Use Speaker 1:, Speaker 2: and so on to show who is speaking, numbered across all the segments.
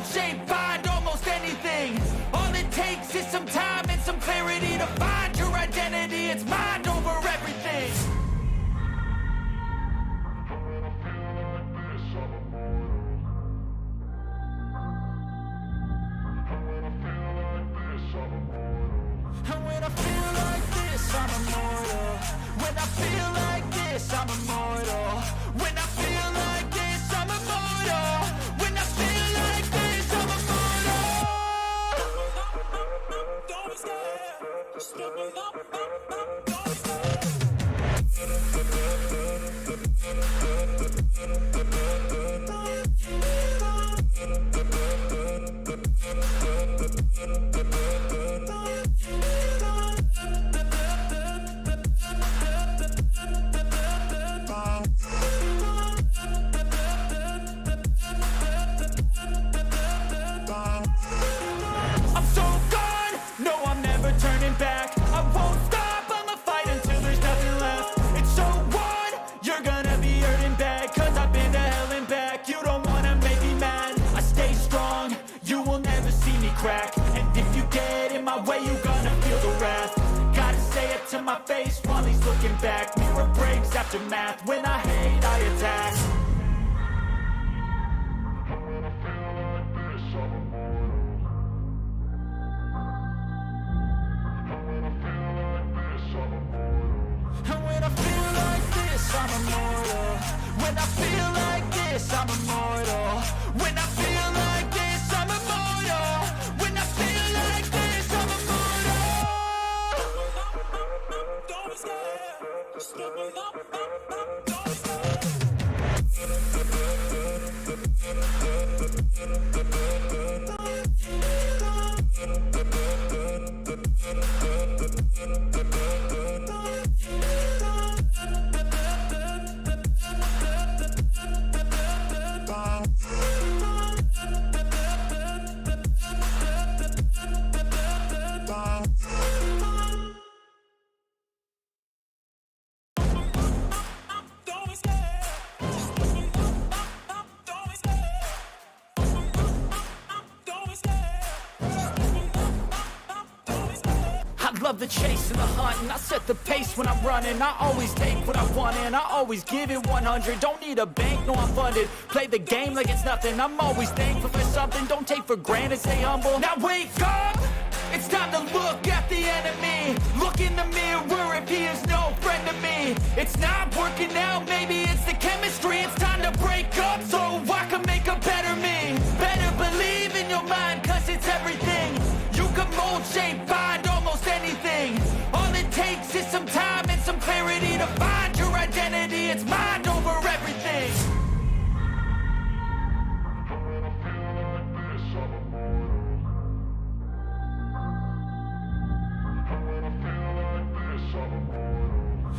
Speaker 1: mold, shape, find almost anything. All it takes is some time and some clarity to find your identity. It's mind over everything. And when I feel like this, I'm immortal. When I feel like this, I'm immortal. When I feel like this, I'm immortal. When I feel like this, I'm immortal. Don't be scared. Just step it up, don't be scared. I'm so gone, no I'm never turning back. I won't stop, I'ma fight until there's nothing left. It's so on, you're gonna be hurting bad, cause I've been to hell and back. You don't wanna make me mad, I stay strong, you will never see me crack. And if you get in my way, you're gonna feel the wrath. Gotta say it to my face while he's looking back. Mirror breaks after math, when I hate I attack. And when I feel like this, I'm immortal. When I feel like this, I'm immortal. When I feel like this, I'm immortal. When I feel like this, I'm immortal. Don't be scared. Just step it up, don't be scared. Love the chase and the hunt, and I set the pace when I'm running. I always take what I want and I always give it 100. Don't need a bank, no I'm funded. Play the game like it's nothing. I'm always thankful for something. Don't take for granted, stay humble. Now wake up, it's time to look at the enemy. Look in the mirror if he is no friend to me. It's not working out, maybe it's the chemistry. It's time to break up so I can make a better me. Better believe in your mind, cause it's everything. You can mold, shape, find almost anything. All it takes is some time and some clarity to find your identity. It's mind over everything.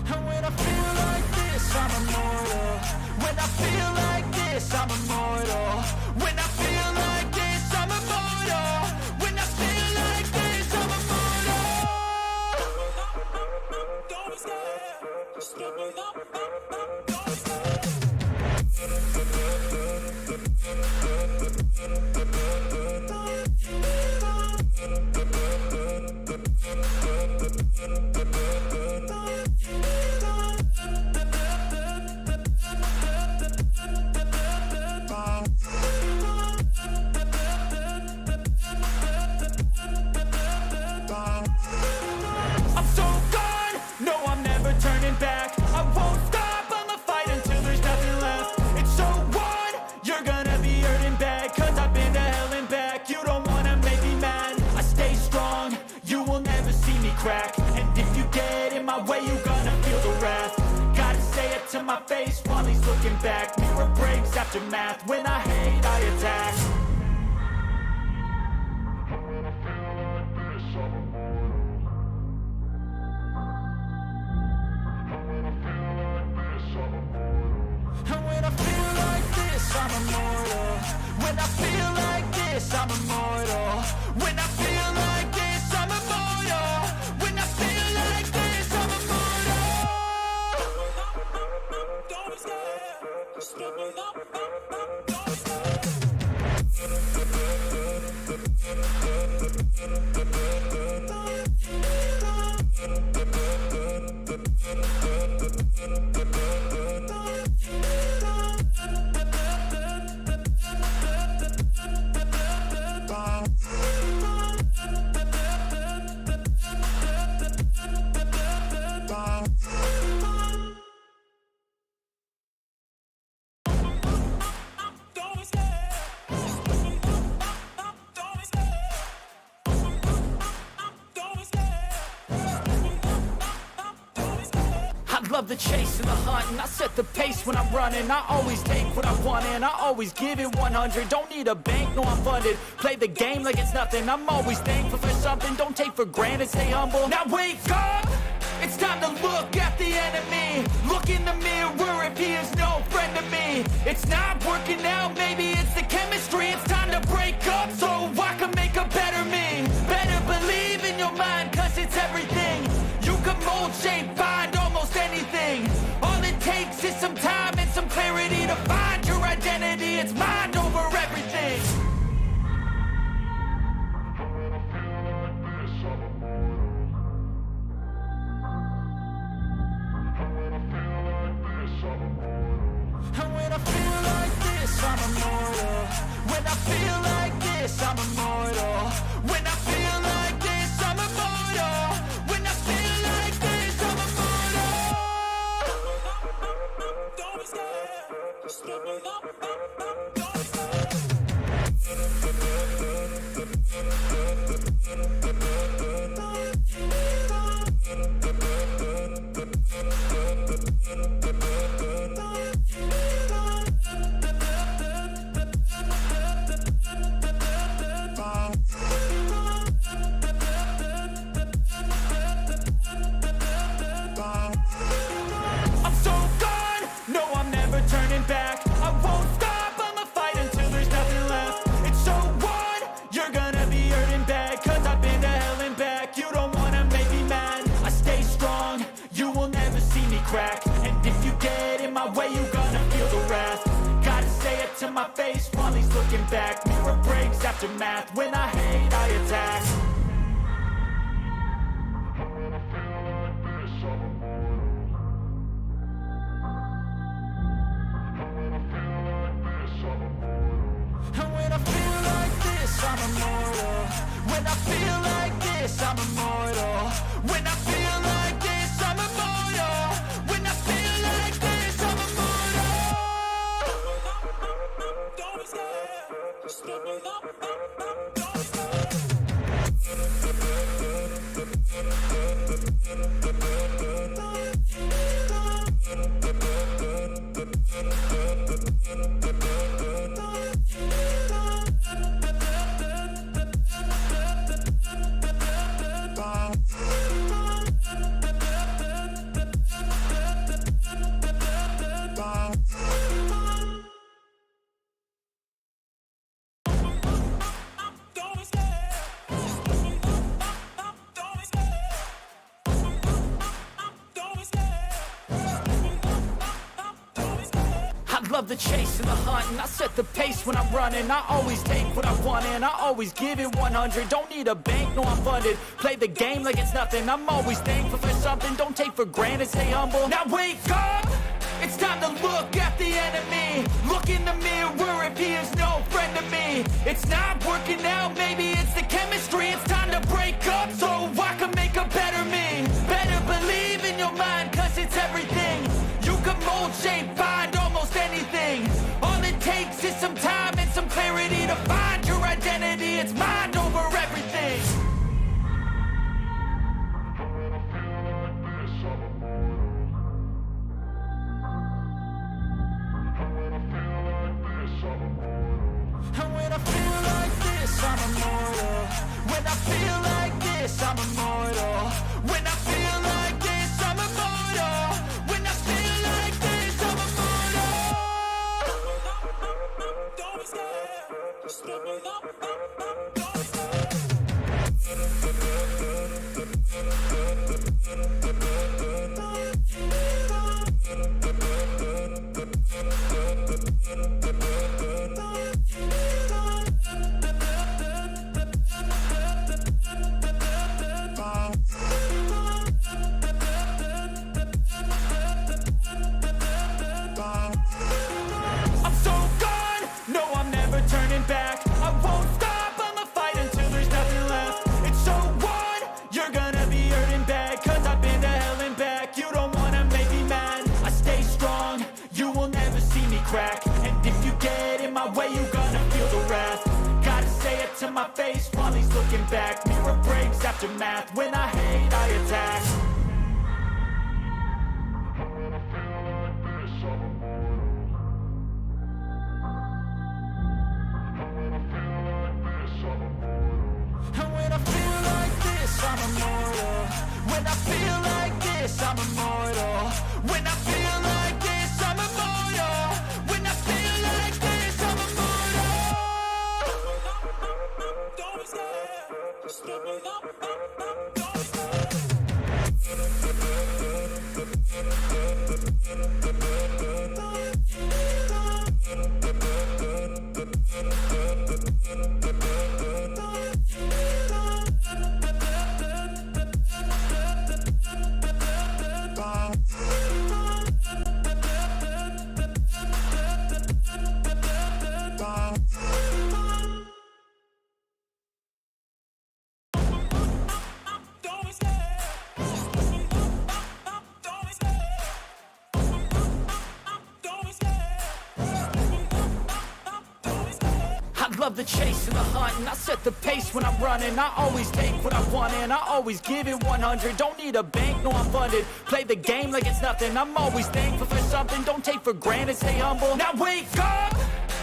Speaker 1: And when I feel like this, I'm immortal. When I feel like this, I'm immortal. When I feel like this, I'm immortal. When I feel like this, I'm immortal. Don't be scared. Just step it up, don't be scared. I'm so gone, no I'm never turning back. I won't stop, I'ma fight until there's nothing left. It's so on, you're gonna be hurting bad, cause I've been to hell and back. You don't wanna make me mad, I stay strong, you will never see me crack. And if you get in my way, you're gonna feel the wrath. Gotta say it to my face while he's looking back. Mirror breaks after math, when I hate I attack. And when I feel like this, I'm immortal. When I feel like this, I'm immortal. When I feel like this, I'm immortal. When I feel like this, I'm immortal. Don't be scared. Just step it up, don't be scared. love the chase and the hunt, and I set the pace when I'm running. I always take what I want and I always give it 100. Don't need a bank, no I'm funded. Play the game like it's nothing. I'm always thankful for something. Don't take for granted, stay humble. Now wake up! It's time to look at the enemy. Look in the mirror if he is no friend to me. It's not working out, maybe it's the chemistry. It's time to break up so I can make a better me. Better believe in your mind, cause it's everything. You can mold, shape, find almost anything. All it takes is some time and some clarity to find your identity. It's mind over everything. And when I feel like this, I'm immortal. When I feel like this, I'm immortal. When I feel like this, I'm immortal. When I feel like this, I'm immortal. Don't be scared. Just give me up. Don't be scared. Turning back, I won't stop, I'ma fight until there's nothing left. It's so what? You're gonna be hurting bad, cause I've been to hell and back. You don't wanna make me mad, I stay strong, you will never see me crack. And if you get in my way, you're gonna feel the wrath. Gotta say it to my face while he's looking back. Mirror breaks after math, when I hate, I attack. I'm immortal. When I feel like this, I'm immortal. When I feel like this, I'm immortal. When I feel like this, I'm immortal. Don't be scared. Just give me up. Don't be scared. Love the chase and the hunt, and I set the pace when I'm running. I always take what I want and I always give it 100. Don't need a bank, no I'm funded. Play the game like it's nothing. I'm always thankful for something. Don't take for granted, stay humble. Now wake up! It's time to look at the enemy. Look in the mirror if he is no friend to me. It's not working out, maybe it's the chemistry. It's time to break up so I can make a better me. Better believe in your mind, cause it's everything. You can mold, shape, find almost anything. All it takes is some time and some clarity to find your identity. It's mind over everything. And when I feel like this, I'm immortal. When I feel like this, I'm immortal. When I feel like this, I'm immortal. When I feel like this, I'm immortal. Don't be scared. Just give me up. Don't be scared. My face while he's looking back. Mirror breaks after math. When I hate, I attack. immortal. When I feel like this, I'm immortal. When I feel like this, I'm immortal. When I feel like this, I'm immortal. Don't be scared. Just give me up. Don't be scared. Love the chase and the hunt, and I set the pace when I'm running. I always take what I want and I always give it 100. Don't need a bank, no I'm funded. Play the game like it's nothing. I'm always thankful for something. Don't take for granted, stay humble. Now wake up!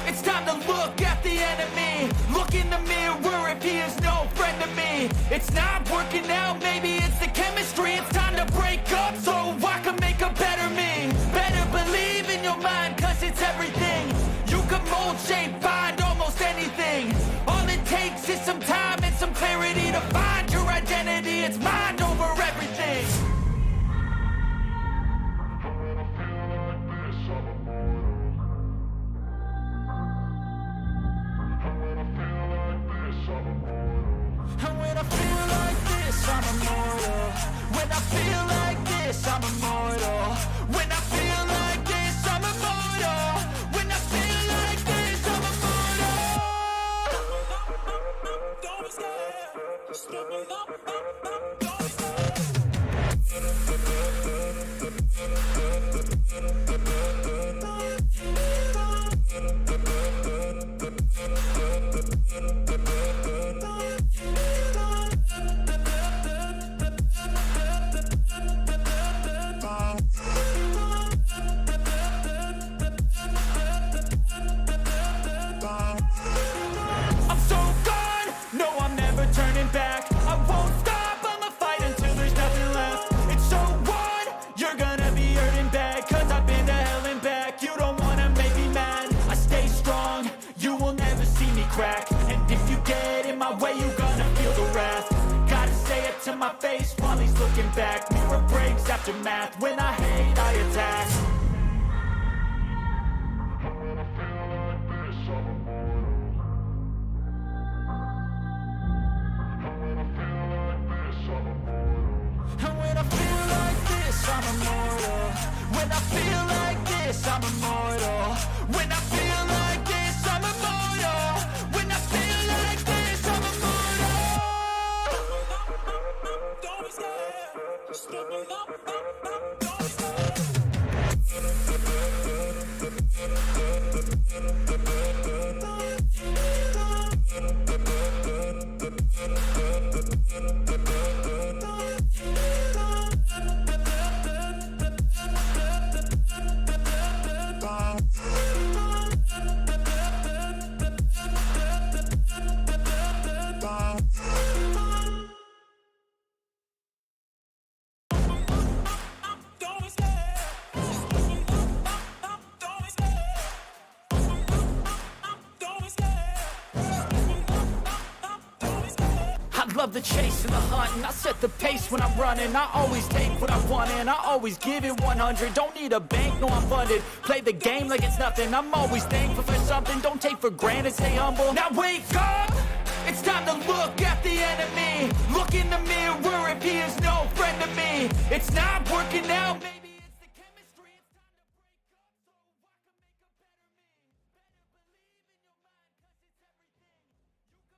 Speaker 1: It's time to look at the enemy. Look in the mirror if he is no friend to me. It's not working out, maybe it's the chemistry. It's time to break up so I can make a better me. Better believe in your mind, cause it's everything. You can mold, shape, find almost anything. All it takes is some time and some clarity to find your identity. It's mind over everything. And when I feel like this, I'm immortal. When I feel like this, I'm immortal. When I feel like this, I'm immortal. When I feel like this, I'm immortal. Don't be scared. Just give me up. Don't be scared. And if you get in my way, you gonna feel the wrath. Gotta say it to my face while he's looking back. Mirror breaks after math. When I hate, I attack. And when I feel like this, I'm immortal. And when I feel like this, I'm immortal. And when I feel like this, I'm immortal. When I feel like this, I'm immortal. When I feel like this, I'm immortal. When I feel like this, I'm immortal. Don't be scared. Just give me up. Don't be scared. Love the chase and the hunt, and I set the pace when I'm running. I always take what I want and I always give it 100. Don't need a bank, no I'm funded. Play the game like it's nothing. I'm always thankful for something. Don't take for granted, stay humble. Now wake up! It's time to look at the enemy. Look in the mirror if he is no friend to me. It's not working out, maybe it's the chemistry. It's time to break up so I can make a better me.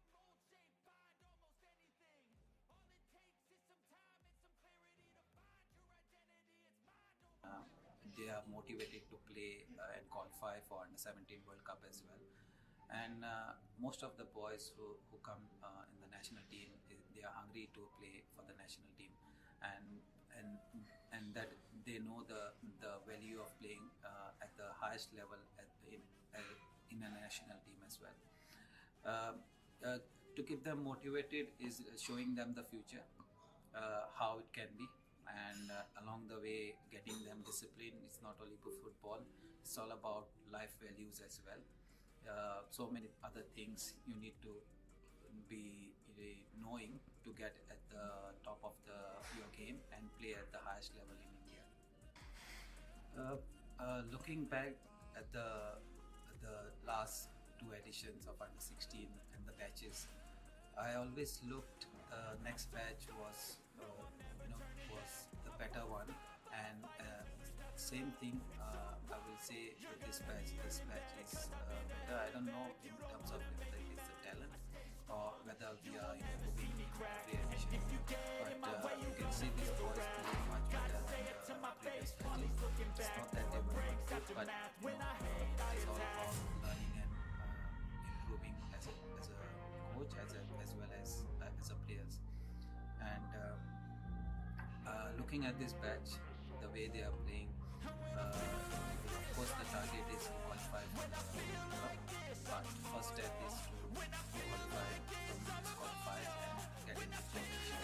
Speaker 1: Better believe in your mind, cause it's everything. You can mold, shape, find almost anything. All it takes is some time and some clarity to find your identity. It's mind over.
Speaker 2: They are motivated to play and qualify for Under-17 World Cup as well. And most of the boys who come in the national team, they are hungry to play for the national team, and that they know the value of playing at the highest level in a national team as well. To keep them motivated is showing them the future. how it can be, and along the way getting them discipline. It's not only for football, it's all about life values as well. So many other things you need to be knowing to get at the top of your game and play at the highest level in India. Looking back at the last two editions of under 16 and the batches, I always looked next batch was the better one, and same thing I will say with this batch. This batch is better. I don't know in terms of whether it is the talent or whether we are improving every edition, but you can see these boys playing much better than the previous batches. It's not that they were not good, but it is all about learning and improving as a coach, as well as a players. And looking at this batch, the way they are playing, of course the target is to qualify for the World Cup, but first step is to qualify from these qualifiers and get into championship.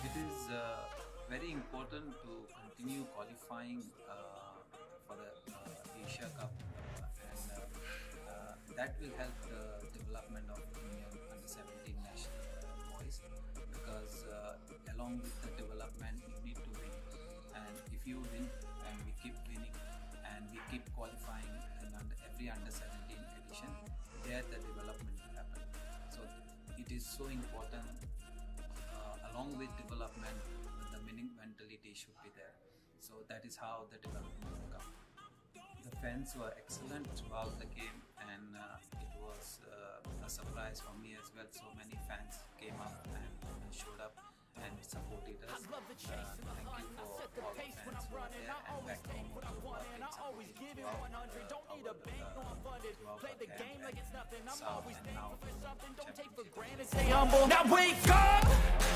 Speaker 2: It is very important to continue qualifying for the Asia Cup, and that will help the development of Indian under 17 national boys, because along with the development you need to win, and if you win and we keep winning and we keep qualifying in every under 17 edition, there the development will happen. So it is so important, along with development, the mentality should be there. So that is how the development will come. The fans were excellent throughout the game, and it was a surprise for me as well. So many fans came up and showed up and supported us. Thank you for all the fans who were there, and back home also who have been supporting throughout our play the game like it's nothing. I'm always thankful for something. Don't take for granted.
Speaker 1: Stay humble. Now wake up!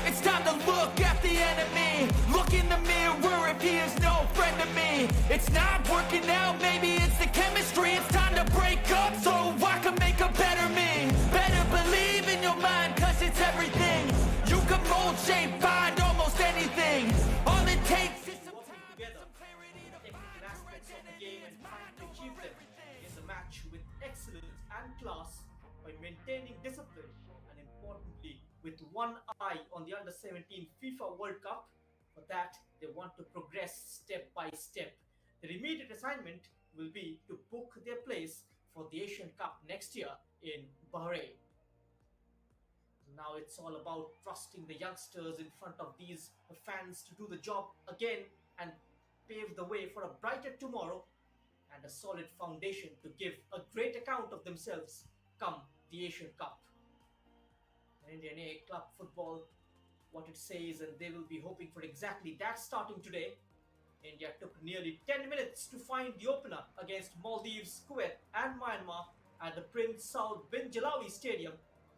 Speaker 1: It's time to look at the enemy. Look in the mirror if he is no friend to me. It's not working out, maybe it's the chemistry. It's time to break up so I can make a better me. Better believe in your mind, cause it's everything. You can mold, shape, find almost anything. All it takes is some
Speaker 3: Working together, technical aspects of the game and trying to achieve them in the match with excellence and class by maintaining discipline, and importantly with one eye on the under 17 FIFA World Cup. For that, they want to progress step by step. Their immediate assignment will be to book their place for the Asian Cup next year in Bahrain. Now it's all about trusting the youngsters in front of these fans to do the job again and pave the way for a brighter tomorrow and a solid foundation to give a great account of themselves come the Asian Cup. Indian A club football, what it says, and they will be hoping for exactly that starting today. India took nearly 10 minutes to find the opener against Maldives, Kuwait and Myanmar at the Prince Saud bin Jalawi Stadium,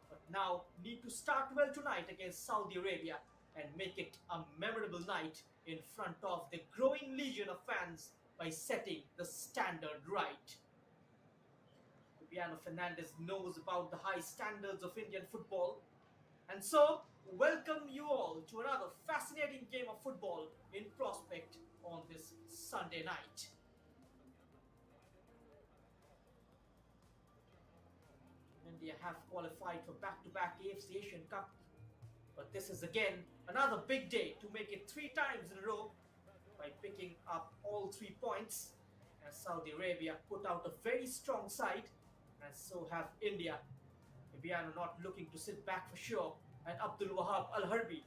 Speaker 3: but now need to start well tonight against Saudi Arabia and make it a memorable night in front of the growing legion of fans by setting the standard right. Fabiano Fernandez knows about the high standards of Indian football, and so welcome you all to another fascinating game of football in prospect on this Sunday night. India have qualified for back-to-back AFC Asian Cup, but this is again another big day to make it 3 times in a row by picking up all 3 points, as Saudi Arabia put out a very strong side, and so have India. Fabiano not looking to sit back for sure, and Abdul Wahab Al Harbi,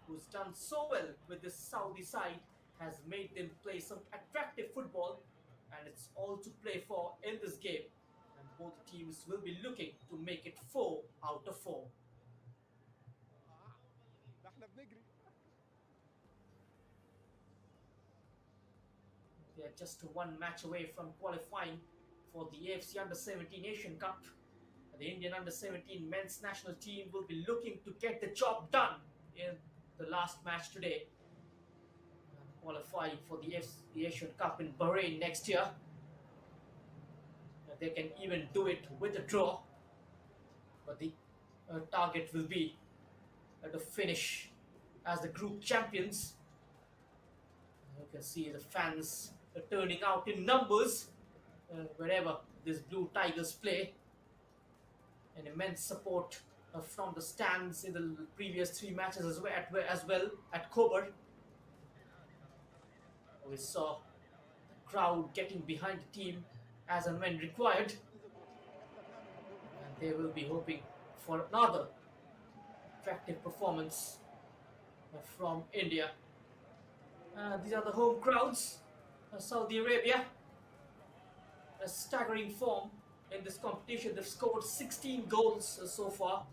Speaker 3: who's done so well with this Saudi side, has made them play some attractive football, and it's all to play for in this game, and both teams will be looking to make it 4 out of 4. They are just 1 match away from qualifying for the AFC U17 Asian Cup. The Indian under-17 men's national team will be looking to get the job done in the last match today, qualifying for the AFC Asian Cup in Bahrain next year. They can even do it with a draw, but the target will be to finish as the group champions. You can see the fans are turning out in numbers wherever these Blue Tigers play. An immense support from the stands in the previous 3 matches as well at Khobar. We saw the crowd getting behind the team as and when required. And they will be hoping for another attractive performance from India. These are the home crowds. Saudi Arabia, a staggering form in this competition. They've scored 16 goals so far.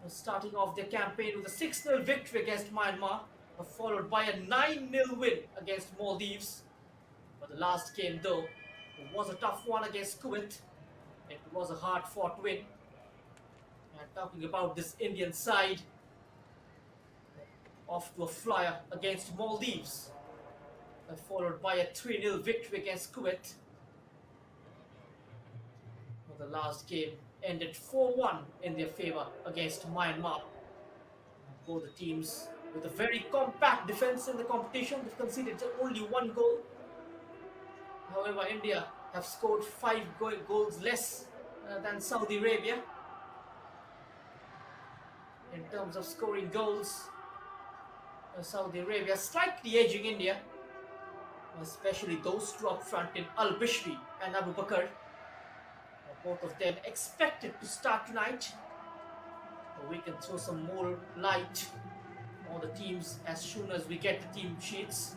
Speaker 3: Starting off their campaign with a 6-0 victory against Myanmar, followed by a 9-0 win against Maldives. But the last game, though, was a tough one against Kuwait. It was a hard-fought win. And talking about this Indian side, off to a flyer against Maldives, followed by a 3-0 victory against Kuwait. The last game ended 4-1 in their favour against Myanmar. Both the teams with a very compact defence in the competition. They've conceded only 1 goal. However, India have scored 5 goals less than Saudi Arabia. In terms of scoring goals, Saudi Arabia slightly edging India, especially those two up front in Al-Bishri and Abu Bakr. Both of them expected to start tonight. We can throw some more light on the teams as soon as we get the team sheets.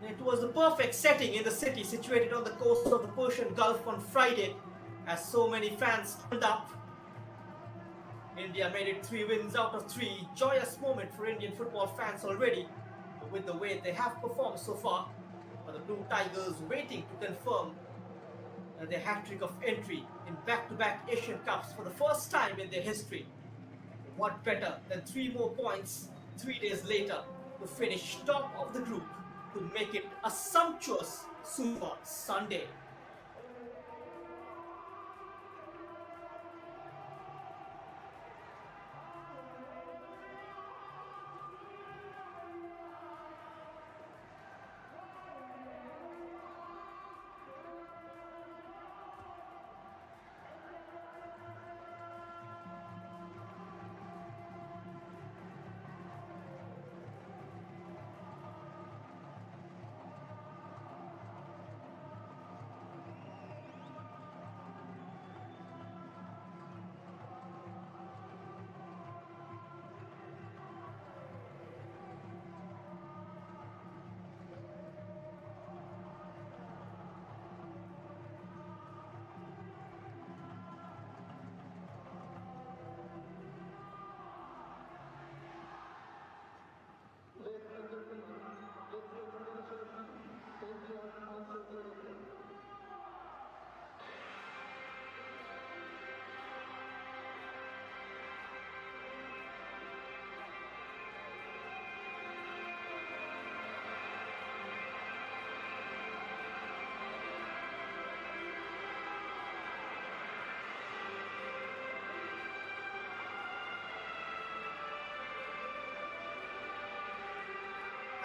Speaker 3: It was the perfect setting in the city situated on the coast of the Persian Gulf on Friday, as so many fans turned up. India made it 3 wins out of 3. Joyous moment for Indian football fans already, with the way they have performed so far. But the Blue Tigers waiting to confirm their hat-trick of entry in back-to-back Asian Cups for the first time in their history. What better than 3 more points 3 days later to finish top of the group, to make it a sumptuous Super Sunday.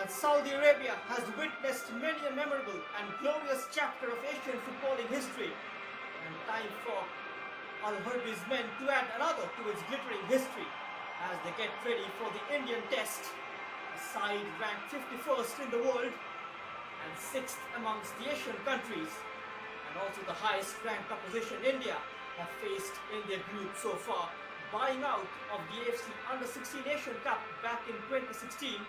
Speaker 3: And Saudi Arabia has witnessed many a memorable and glorious chapter of Asian footballing history. And time for Al-Harbi's men to add another to its glittering history as they get ready for the Indian test. A side ranked 51st in the world and 6th amongst the Asian countries, and also the highest ranked opposition India have faced in their group so far, buying out of the AFC U17 Asian Cup back in 2016.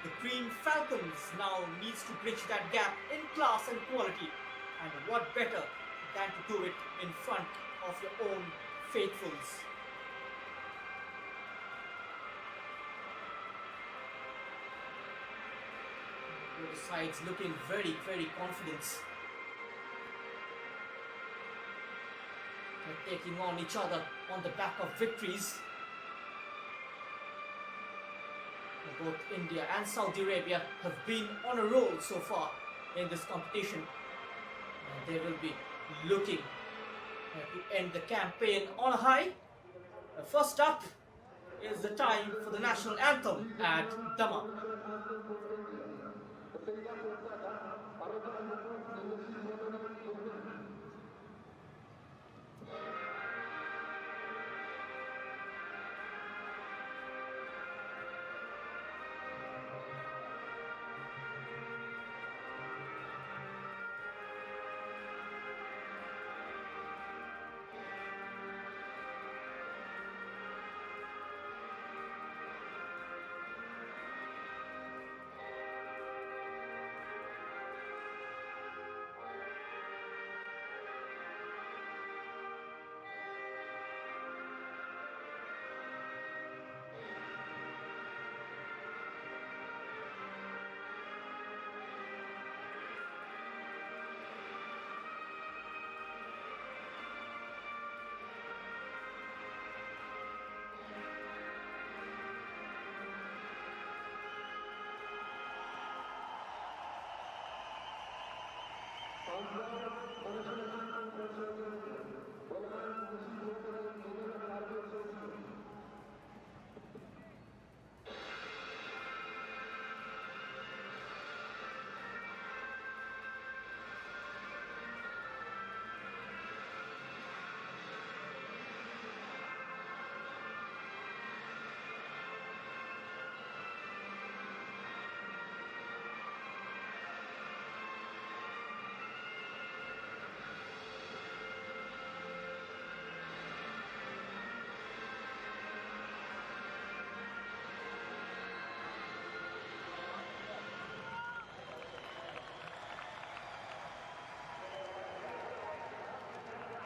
Speaker 3: The Green Falcons now needs to bridge that gap in class and quality, and what better than to do it in front of your own faithfuls. Both sides looking very, very confident. They're taking on each other on the back of victories. Both India and Saudi Arabia have been on a roll so far in this competition. They will be looking to end the campaign on a high. First up is the time for the national anthem at Dammam.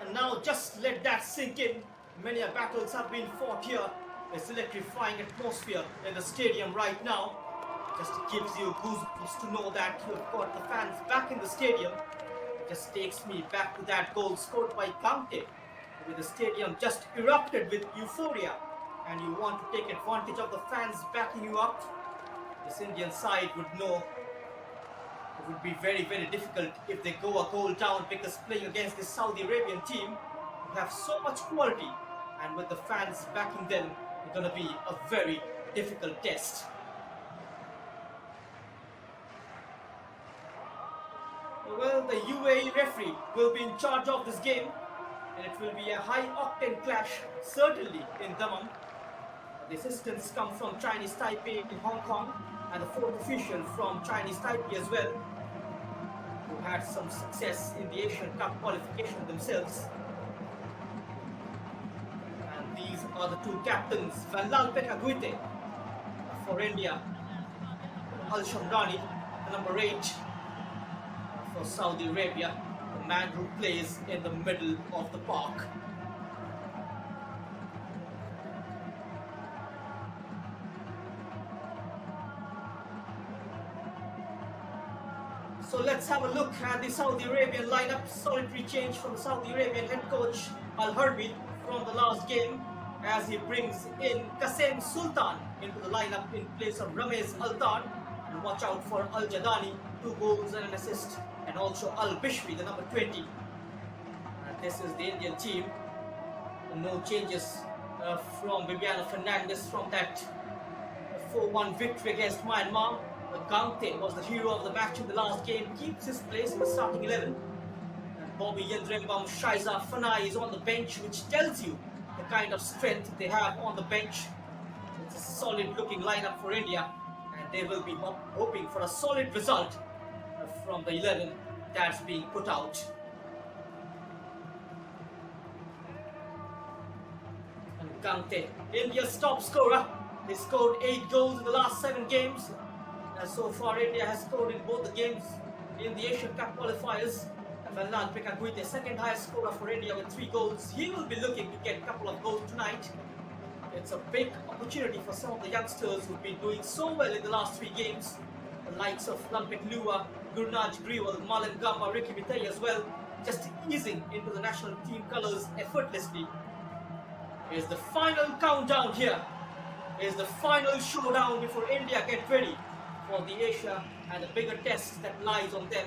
Speaker 3: And now just let that sink in. Many battles have been fought here. There's electrifying atmosphere in the stadium right now. Just gives you goosebumps to know that you've got the fans back in the stadium. Just takes me back to that goal scored by Kante, with the stadium just erupted with euphoria, and you want to take advantage of the fans backing you up. This Indian side would know it would be very, very difficult if they go a goal down, because playing against this Saudi Arabian team who have so much quality, and with the fans backing them, it's going to be a very difficult test. Well, the UAE referee will be in charge of this game, and it will be a high-octane clash, certainly in Dammam. The assistants come from Chinese Taipei in Hong Kong, and the fourth official from Chinese Taipei as well, who had some success in the Asian Cup qualification themselves. And these are the two captains, Vanlal Pekaguite for India, Al Shamrani, the number 8 for Saudi Arabia, the man who plays in the middle of the park. So let's have a look at the Saudi Arabian lineup. Solitary change from the Saudi Arabian head coach Al Harbi from the last game, as he brings in Qasem Sultan into the lineup in place of Ramez Altan. And watch out for Al Jadani, 2 goals and an assist, and also Al Bishri, the number 20. And this is the Indian team. No changes from Viviano Fernandes from that 4-1 victory against Myanmar. Kante was the hero of the match in the last game, keeps his place in the starting 11. And Bobby Yendrembam Shaiza Fanai is on the bench, which tells you the kind of strength they have on the bench. It's a solid looking lineup for India, and they will be hoping for a solid result from the 11 that's being put out. And Kante, India's top scorer, he scored 8 goals in the last 7 games. And so far, India has scored in both the games in the Asian Cup qualifiers. And Vanlal Pekaguite, second highest scorer for India with 3 goals. He will be looking to get a couple of goals tonight. It's a big opportunity for some of the youngsters who've been doing so well in the last 3 games. The likes of Lampet Lua, Gurnaj Grewal, Malan Gamba, Ricky Vitay as well, just easing into the national team colours effortlessly. Here's the final countdown here. Here's the final showdown before India get ready for the Asia and the bigger test that lies on them.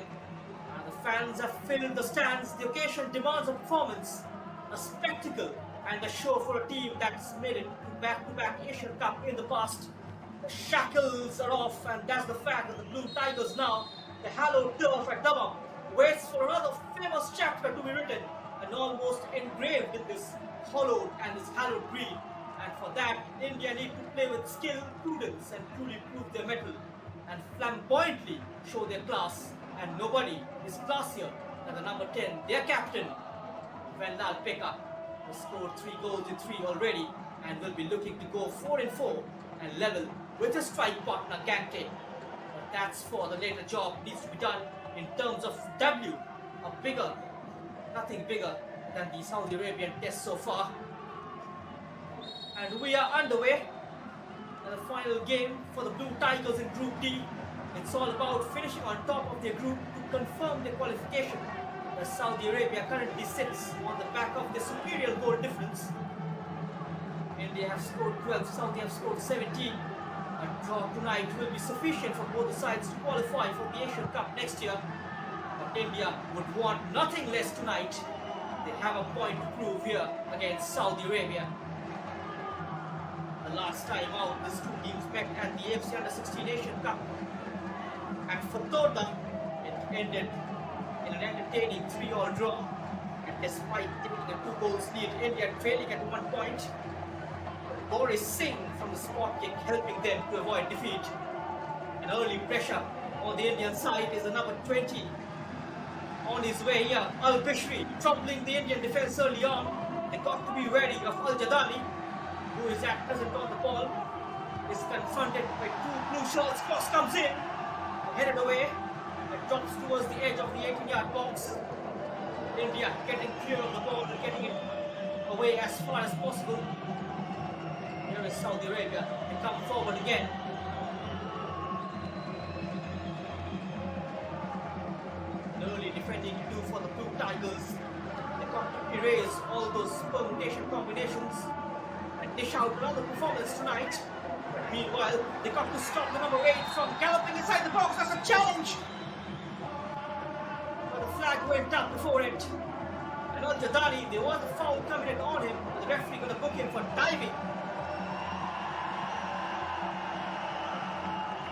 Speaker 3: And the fans have filled the stands. The occasion demands a performance, a spectacle, and a show for a team that's made it to back-to-back Asian Cup in the past. The shackles are off, and that's the fact that the Blue Tigers now, the hallowed turf at Dammam, waits for another famous chapter to be written and almost engraved in this hollowed and this hallowed green. And for that, India need to play with skill, prudence, and truly prove their mettle and flamboyantly show their class. And nobody is classier than the number 10, their captain, Vendal Pekka, who scored 3 goals in 3 already and will be looking to go 4-4 and level with his strike partner Gante. But that's for the later job needs to be done in terms of W, nothing bigger than the Saudi Arabian test so far. And we are underway in the final game for the Blue Tigers in Group D. It's all about finishing on top of their group to confirm their qualification, where Saudi Arabia currently sits on the back of their superior goal difference. India have scored 12, Saudi have scored 17. A draw tonight will be sufficient for both the sides to qualify for the Asian Cup next year. But India would want nothing less tonight. They have a point to prove here against Saudi Arabia. The last time out, these two teams met at the AFC U17 Asian Cup at Fatota. It ended in an entertaining 3-all draw. And despite taking a 2-goal lead, India trailing at 1 point. Boris Singh from the spot kick helping them to avoid defeat. An early pressure on the Indian side is the number 20. On his way here, Al-Bishri troubling the Indian defense early on. They got to be wary of Al-Jadali, who is at present on the ball, is confronted by 2 blue shirts. Cross comes in, headed away, and drops towards the edge of the 18-yard box. India getting clear of the ball and getting it away as far as possible. Here is Saudi Arabia. They come forward again. An early defending to do for the Blue Tigers. They got to erase all those permutation combinations and dish out another performance tonight. But meanwhile, they got to stop the number 8 from galloping inside the box. That's a challenge! But the flag went up before it. And Al-Jadali, there was a foul committed on him. The referee going to book him for diving.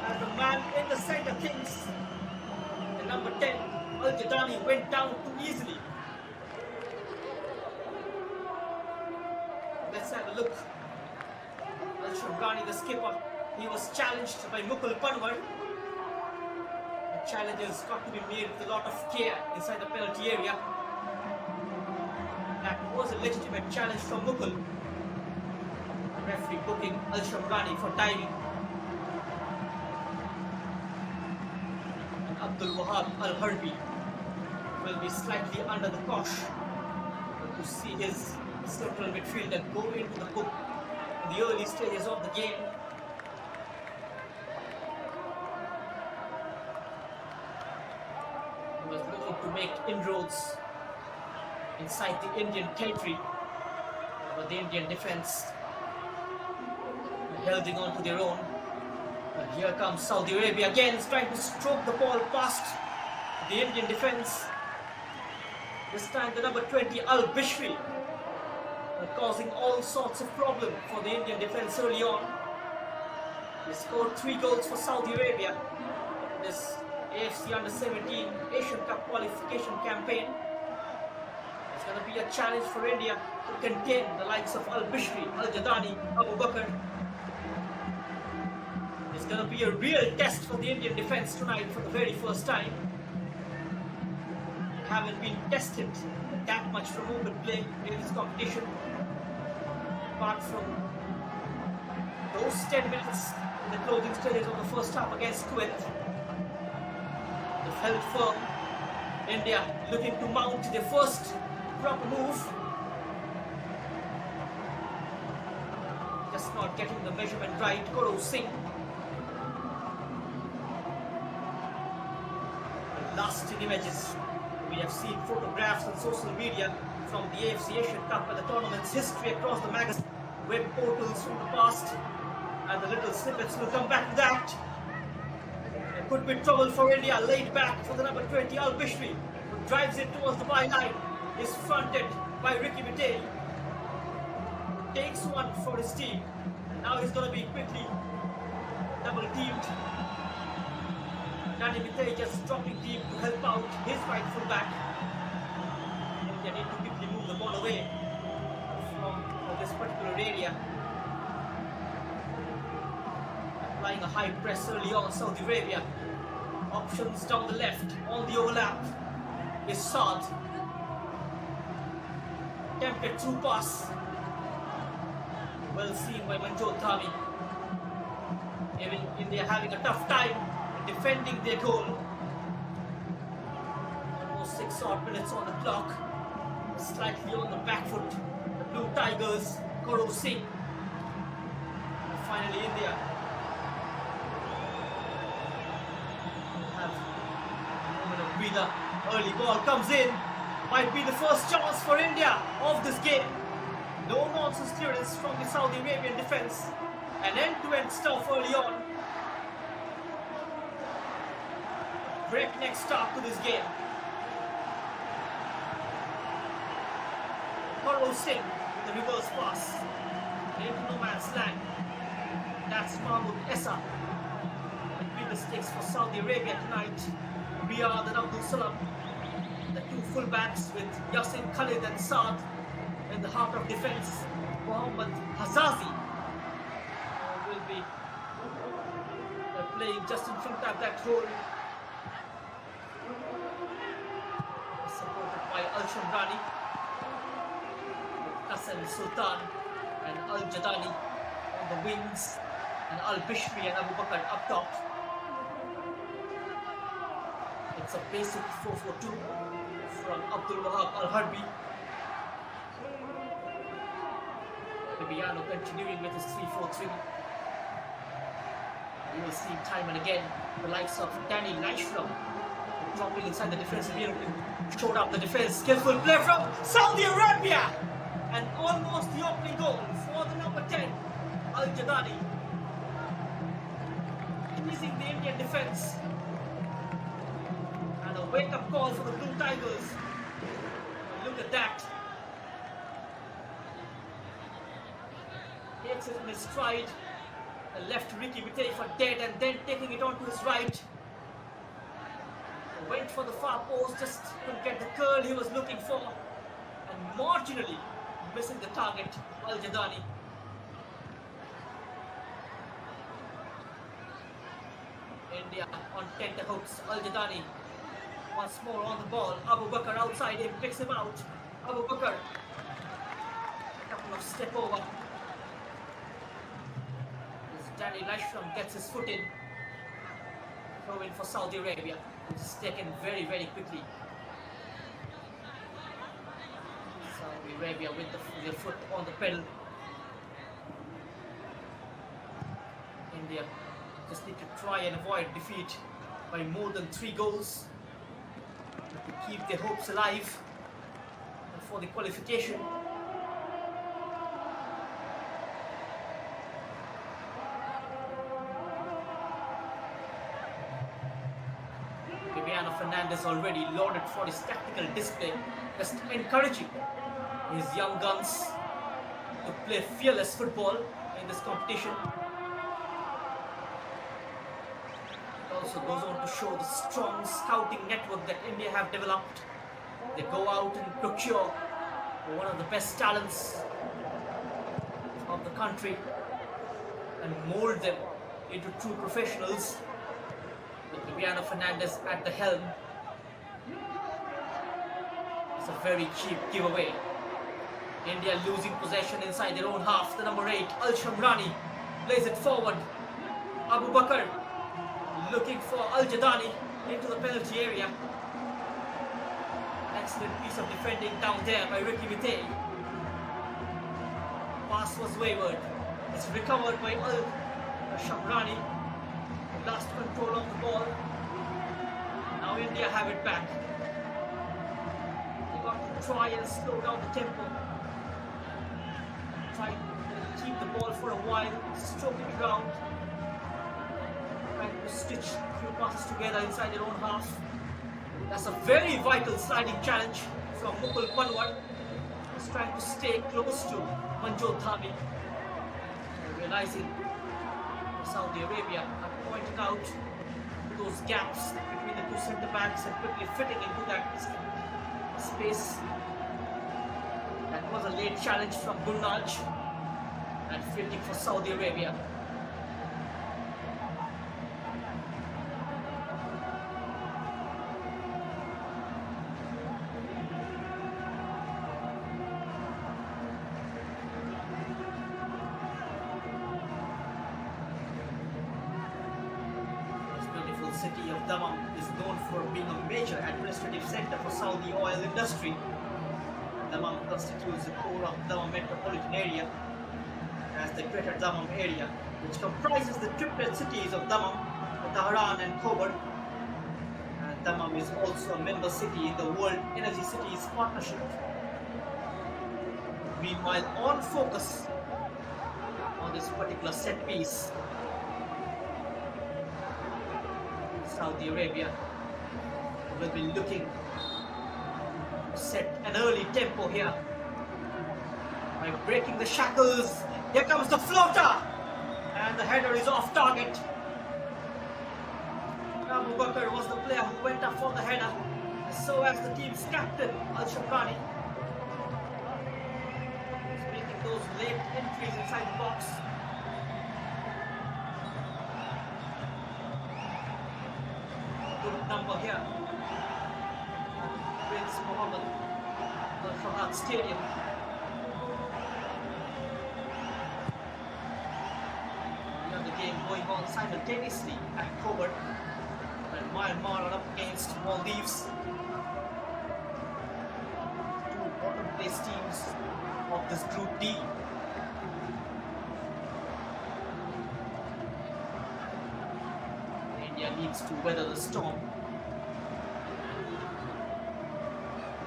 Speaker 3: As the man in the center thinks, the number 10, Al-Jadali, went down too easily. Let's have a look. Al-Shamrani, the skipper, he was challenged by Mukul Panwar. The challenges got to be made with a lot of care inside the penalty area. That was a legitimate challenge from Mukul. The referee booking Al-Shamrani for diving. And Abdul Wahab Al-Harbi will be slightly under the cosh to see his central midfielder go into the book in the early stages of the game. He was looking to make inroads inside the Indian territory, but the Indian defense holding on to their own. But here comes Saudi Arabia again, trying to stroke the ball past the Indian defense. This time the number 20, Al-Bishri, causing all sorts of problems for the Indian defense early on. They scored 3 goals for Saudi Arabia in this AFC U17 Asian Cup qualification campaign. It's going to be a challenge for India to contain the likes of Al-Bishri, Al-Jadani, Abu Bakr. It's going to be a real test for the Indian defense tonight for the very first time. They haven't been tested that much from open play in this competition, apart from those 10 minutes in the closing stages of the first half against Kuwait. They've held firm. India looking to mount their first proper move. Just not getting the measurement right. Guru Singh. The lasting images. We have seen photographs on social media from the AFC Asian Cup and the tournament's history across the magazine, web portals from the past, and the little snippets will come back to that. There could be trouble for India, laid back for the number 20, Al-Bishri. drives it towards the byline, is fronted by Ricky Vitale, takes one for his team, and now he's going to be quickly double teamed. Danny Vitale just dropping deep to help out his right fullback. They need to quickly move the ball away from this particular area. Applying a high press early on, Saudi Arabia. Options down the left on the overlap is Saad. Tempted through pass. Well seen by Manjot Dhami. Even India having a tough time defending their goal. Almost 6 odd minutes on the clock. Slightly on the back foot. The Blue Tigers, Gaurav Singh. And finally India have a moment of breather. Early ball comes in. Might be the first chance for India of this game. No nonsense clearance from the Saudi Arabian defense. An end-to-end stuff early on. Breakneck start to this game. Gaurav Singh with the reverse pass into no man's land. That's Mahmoud Essa. Between the sticks for Saudi Arabia tonight, Riyad and Abdul Salam. The two fullbacks with Yassin Khalid and Saad in the heart of defense. Mohammad Hazazi will be playing just in front of that role. Supported by Al-Shamrani, Hassan Sultan and Al-Jadani on the wings, and Al-Bishri and Abu Bakr up top. It's a basic 4-4-2 from Abdul Wahab Al-Harbi. Bibiano continuing with his 3-4-3. You will see time and again the likes of Danny Lashram dropping inside the defensive area to shore up the defense. Skillful play from Saudi Arabia, and almost the opening goal for the number 10, Al-Jadani, teasing the Indian defense, and a wake-up call for the Blue Tigers. Look at that. Takes it in his stride, and left Ricky Vitale for dead, and then taking it on to his right. Went for the far post, just couldn't get the curl he was looking for, and marginally missing the target, Al-Jadani. India on tenterhooks. Al-Jadani once more on the ball. Abu Bakr outside him, picks him out. Abu Bakr, a couple of step over. As Danny Lashram gets his foot in, throw in for Saudi Arabia. It's taken very, very quickly. Saudi Arabia with their foot on the pedal. India just need to try and avoid defeat by more than 3 goals to keep their hopes alive for the qualification. Fernandez already lauded for his tactical display, just encouraging his young guns to play fearless football in this competition. It also goes on to show the strong scouting network that India have developed. They go out and procure one of the best talents of the country and mold them into true professionals. With Fernandez at the helm, it's a very cheap giveaway. India losing possession inside their own half. The number 8, Al-Shamrani, plays it forward. Abu Bakr looking for Al-Jadani into the penalty area. Excellent piece of defending down there by Ricky Vitale. Pass was wayward. It's recovered by Al-Shamrani. Last control of the ball. Now India have it back. They got to try and slow down the tempo. Try to keep the ball for a while, stroke it around. Trying to stitch a few passes together inside their own half. That's a very vital sliding challenge from Mukul Panwar. He's trying to stay close to Manjot Dhami. Realizing Saudi Arabia have pointed out those gaps between the two centre backs and quickly fitting into that space. That was a late challenge from Gulnaj and fielding for Saudi Arabia. City of Dammam is known for being a major administrative center for Saudi oil industry. Dammam constitutes the core of Dammam metropolitan area as the Greater Dammam area, which comprises the triplet cities of Dammam, Tehran and Khobar. And Dammam is also a member city in the World Energy Cities Partnership. Meanwhile, on focus on this particular set piece, Saudi Arabia will be looking to set an early tempo here by breaking the shackles. Here comes the floater, and the header is off target. Abu Bakr was the player who went up for the header, so as the team's captain Al-Shamrani. He's making those late entries inside the box. Good number here. Prince Mohammed, the Fahad Stadium. Another game going on simultaneously at Khobar, and Myanmar are up against Maldives. Two bottom place teams of this Group D. India needs to weather the storm.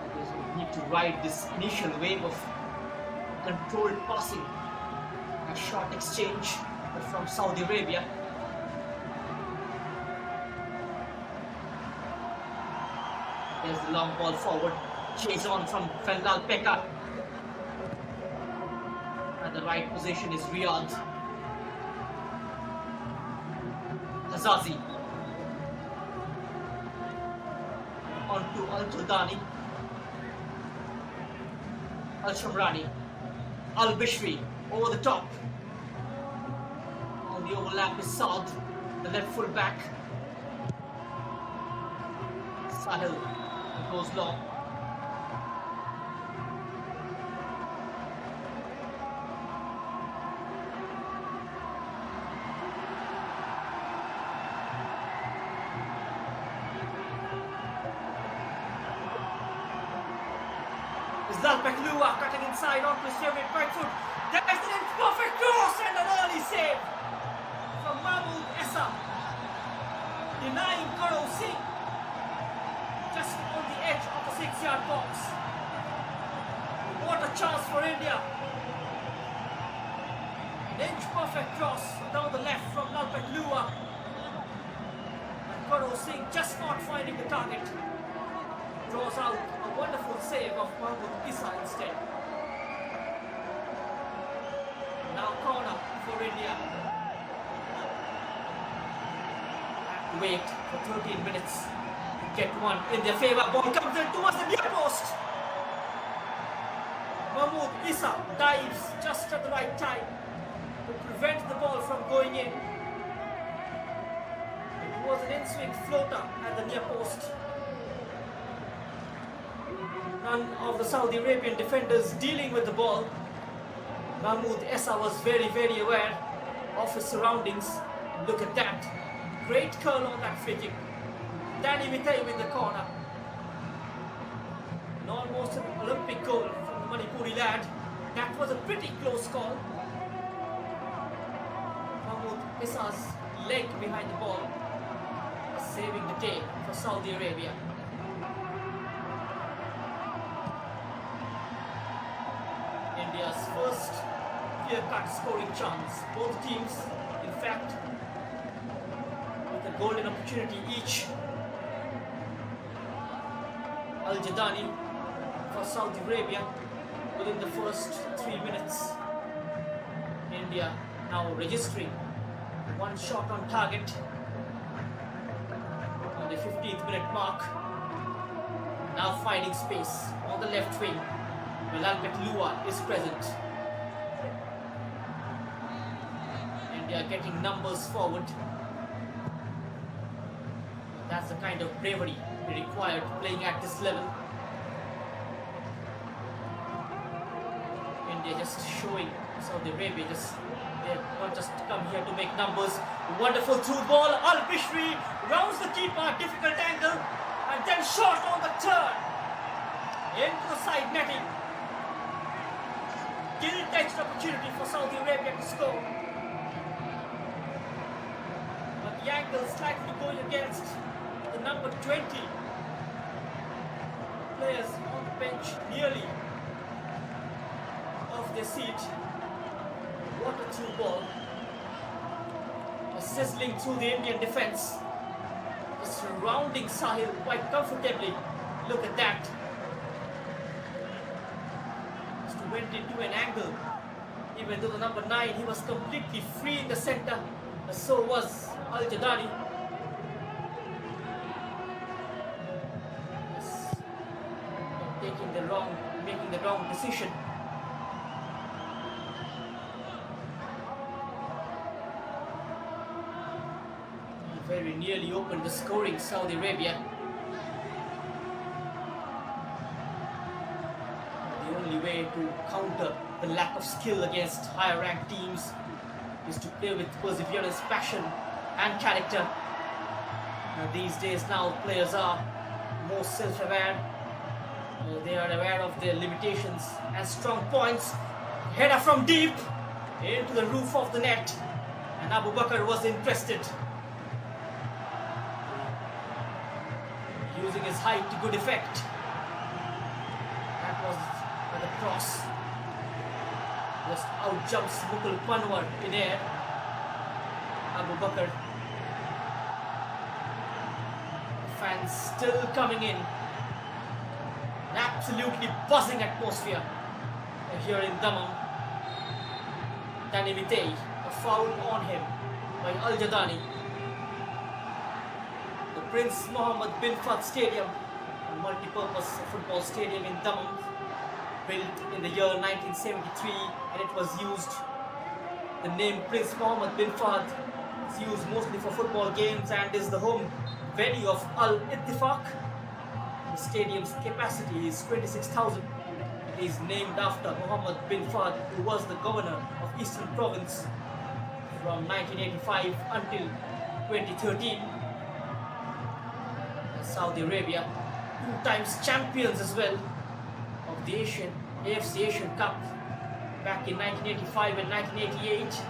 Speaker 3: Because we need to ride this initial wave of controlled passing. A short exchange from Saudi Arabia. There's the long ball forward. Chase on from Fendal Pekka. And the right position is Riyadh. Hazazi. On to Al-Tuldani. Al-Shamrani. Al-Bishri over the top. On the overlap is Saad, the left full back. Sahil goes long. Zalpeklua cutting inside onto his favorite right foot. There is an imperfect cross and an early save from Mahmood Essa, denying Karo Singh just on the edge of the 6-yard box. What a chance for India. An inch perfect cross down the left from Zalpeklua. And Karo Singh just not finding the target. Draws out a wonderful save of Mahmoud Issa instead. Now corner for India. Have to wait for 13 minutes to get one in their favour. Ball comes in towards the near post. Mahmoud Issa dives just at the right time to prevent the ball from going in. It was an in-swing floater at the near post. None of the Saudi Arabian defenders dealing with the ball. Mahmoud Essa was very, very aware of his surroundings. Look at that. Great curl on that free kick. Danny Mitay with the corner. And almost an Olympic goal from the Manipuri lad. That was a pretty close call. Mahmoud Issa's leg behind the ball was saving the day for Saudi Arabia. India's first clear-cut scoring chance. Both teams, in fact, with a golden opportunity each. Al-Jadani for Saudi Arabia within the first 3 minutes. India now registering one shot on target on the 15th minute mark. Now finding space on the left wing where Albert Lua is present. India getting numbers forward. That's the kind of bravery required playing at this level. India just showing Saudi Arabia they're not just come here to make numbers. Wonderful through ball. Al-Bishri rounds the keeper, difficult angle, and then shot on the turn into the side netting. Gilt-edged opportunity for Saudi Arabia to score, but the angle slightly going against the number 20 players on the bench, nearly off their seat. What a through ball, sizzling through the Indian defence, surrounding Sahil quite comfortably. Look at that. Just went into an angle, even though the number 9, he was completely free in the centre. So was Al-Jadani. Making the wrong decision. Very nearly opened the scoring, Saudi Arabia. The only way to counter the lack of skill against higher ranked teams is to play with perseverance, passion and character. These days now players are more self-aware. They are aware of their limitations and strong points. Header from deep into the roof of the net, and Abu Bakr was interested. Using his height to good effect. That was the cross. Just out jumps Mukul Panwar in air. Abu Bakr. Fans still coming in. An absolutely buzzing atmosphere here in Dammam. Danny Mitay, a foul on him by Al-Jadani. The Prince Mohammed bin Fahd Stadium, a multi-purpose football stadium in Dammam, built in the year 1973, and it was used, the name Prince Mohammed bin Fahd is used mostly for football games and is the home venue of Al Ittifaq. The stadium's capacity is 26,000. It is named after Mohammed bin Fahd, who was the governor of Eastern Province from 1985 until 2013. Saudi Arabia, 2 times champions as well of the AFC Asian Cup back in 1985 and 1988.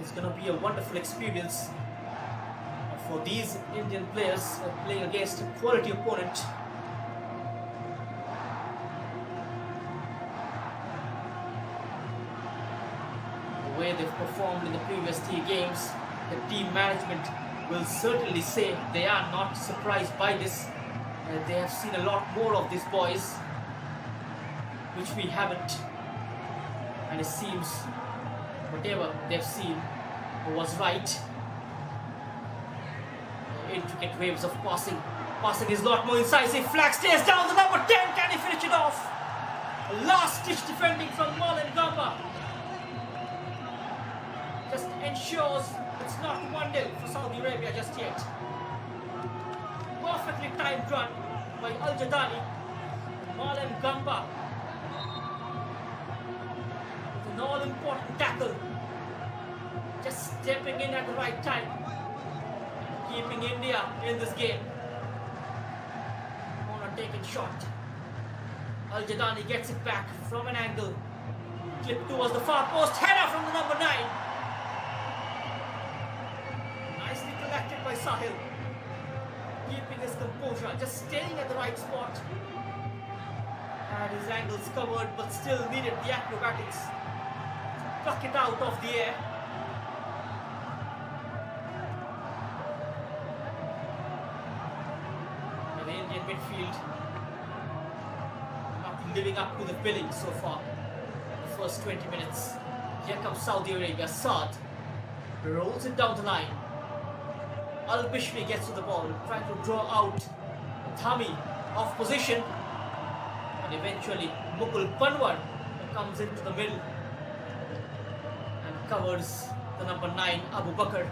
Speaker 3: It's going to be a wonderful experience for these Indian players playing against a quality opponent. The way they've performed in the previous 3 games, the team management will certainly say they are not surprised by this. They have seen a lot more of these boys, which we haven't, and it seems whatever they've seen was right. Intricate waves of passing is a lot more incisive. Flag stays down, the number 10, can he finish it off? Last ditch defending from Marlon Gamba just ensures it's not 1-0 for Saudi Arabia just yet. Perfectly timed run by Al-Jadani. Marlon Gamba with an all-important tackle, just stepping in at the right time, keeping India in this game. On a taken shot, Al-Jadani gets it back from an angle, clipped towards the far post, header from the number 9. Nicely collected by Sahil, keeping his composure, just staying at the right spot. And his angles covered, but still needed the acrobatics to pluck it out of the air. in midfield. Not living up to the billing so far. The first 20 minutes. Here comes Saudi Arabia. Saad rolls it down the line. Al-Bishri gets to the ball, trying to draw out Dhami off position. And eventually Mukul Panwar comes into the middle and covers the number 9 Abu Bakr.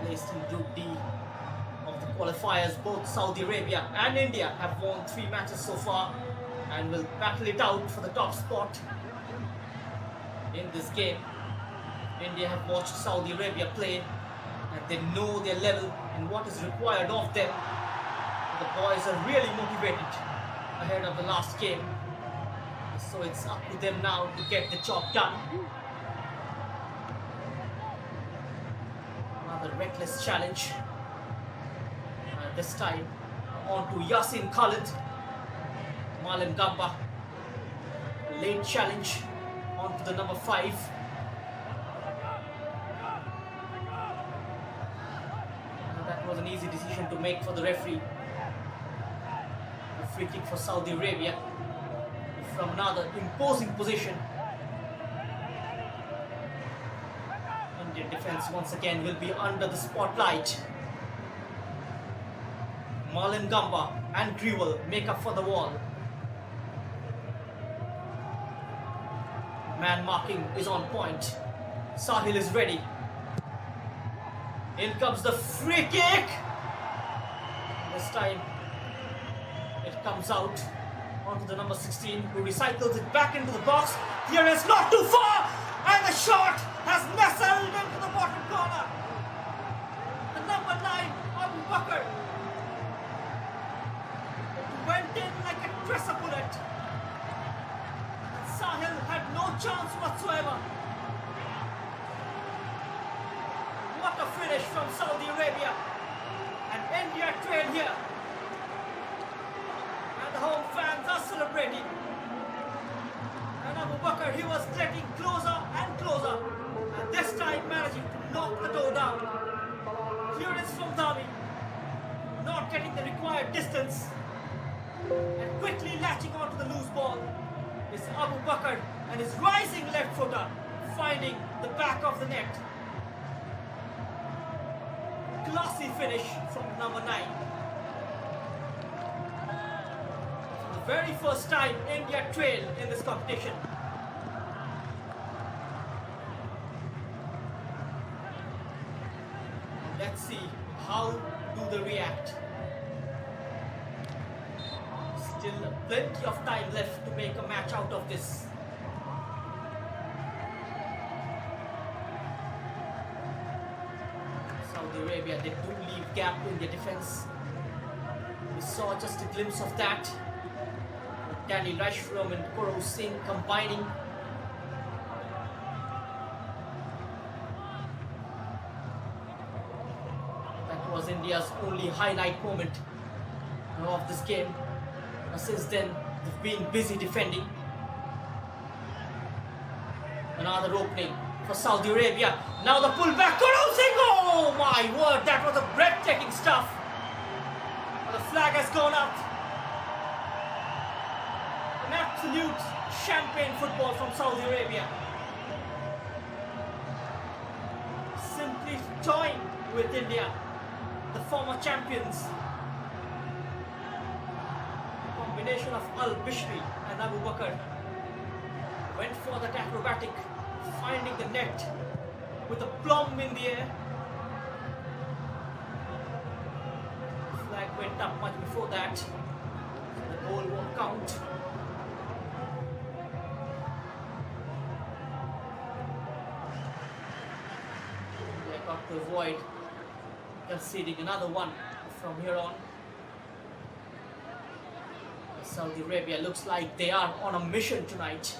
Speaker 3: Placed in Group D of the qualifiers, both Saudi Arabia and India have won 3 matches so far and will battle it out for the top spot in this game. India have watched Saudi Arabia play and they know their level and what is required of them. The boys are really motivated ahead of the last game, so it's up to them now to get the job done. Another reckless challenge. This time on to Yasin Khalid. Malim Gamba. Late challenge on to the number 5. That was an easy decision to make for the referee. A free kick for Saudi Arabia from another imposing position. Indian defense once again will be under the spotlight. Malim Gamba and Grewal make up for the wall. Man marking is on point. Sahil is ready. In comes the free kick. This time it comes out onto the number 16, who recycles it back into the box. Here is not too far, and the shot has nestled into the bottom corner. The number 9 Abu Bakr. Went in like a tracer bullet. And Sahil had no chance whatsoever. What a finish from Saudi Arabia. And India trail here. And the home fans are celebrating. And Abu Bakr, he was getting closer and closer. And this time managing to knock the door down. Clearance from Dhami. Not getting the required distance. And quickly latching onto the loose ball is Abu Bakr and his rising left footer finding the back of the net. Classy finish from number 9. For the very first time, India trail in this competition. Let's see how do they react. Still plenty of time left to make a match out of this. Saudi Arabia, they do leave gap in their defense. We saw just a glimpse of that. Danny Rashram and Koro Singh combining. That was India's only highlight moment of this game. Since then, they've been busy defending. Another opening for Saudi Arabia. Now the pull back. Oh my word, that was a breathtaking stuff. The flag has gone up. An absolute champagne football from Saudi Arabia. Simply toying with India, the former champions. Combination of Al-Bishri and Abu Bakr went for that acrobatic, finding the net with a plumb in the air. Flag went up much before that. The goal won't count. They got to avoid conceding another one from here on. Saudi Arabia looks like they are on a mission tonight.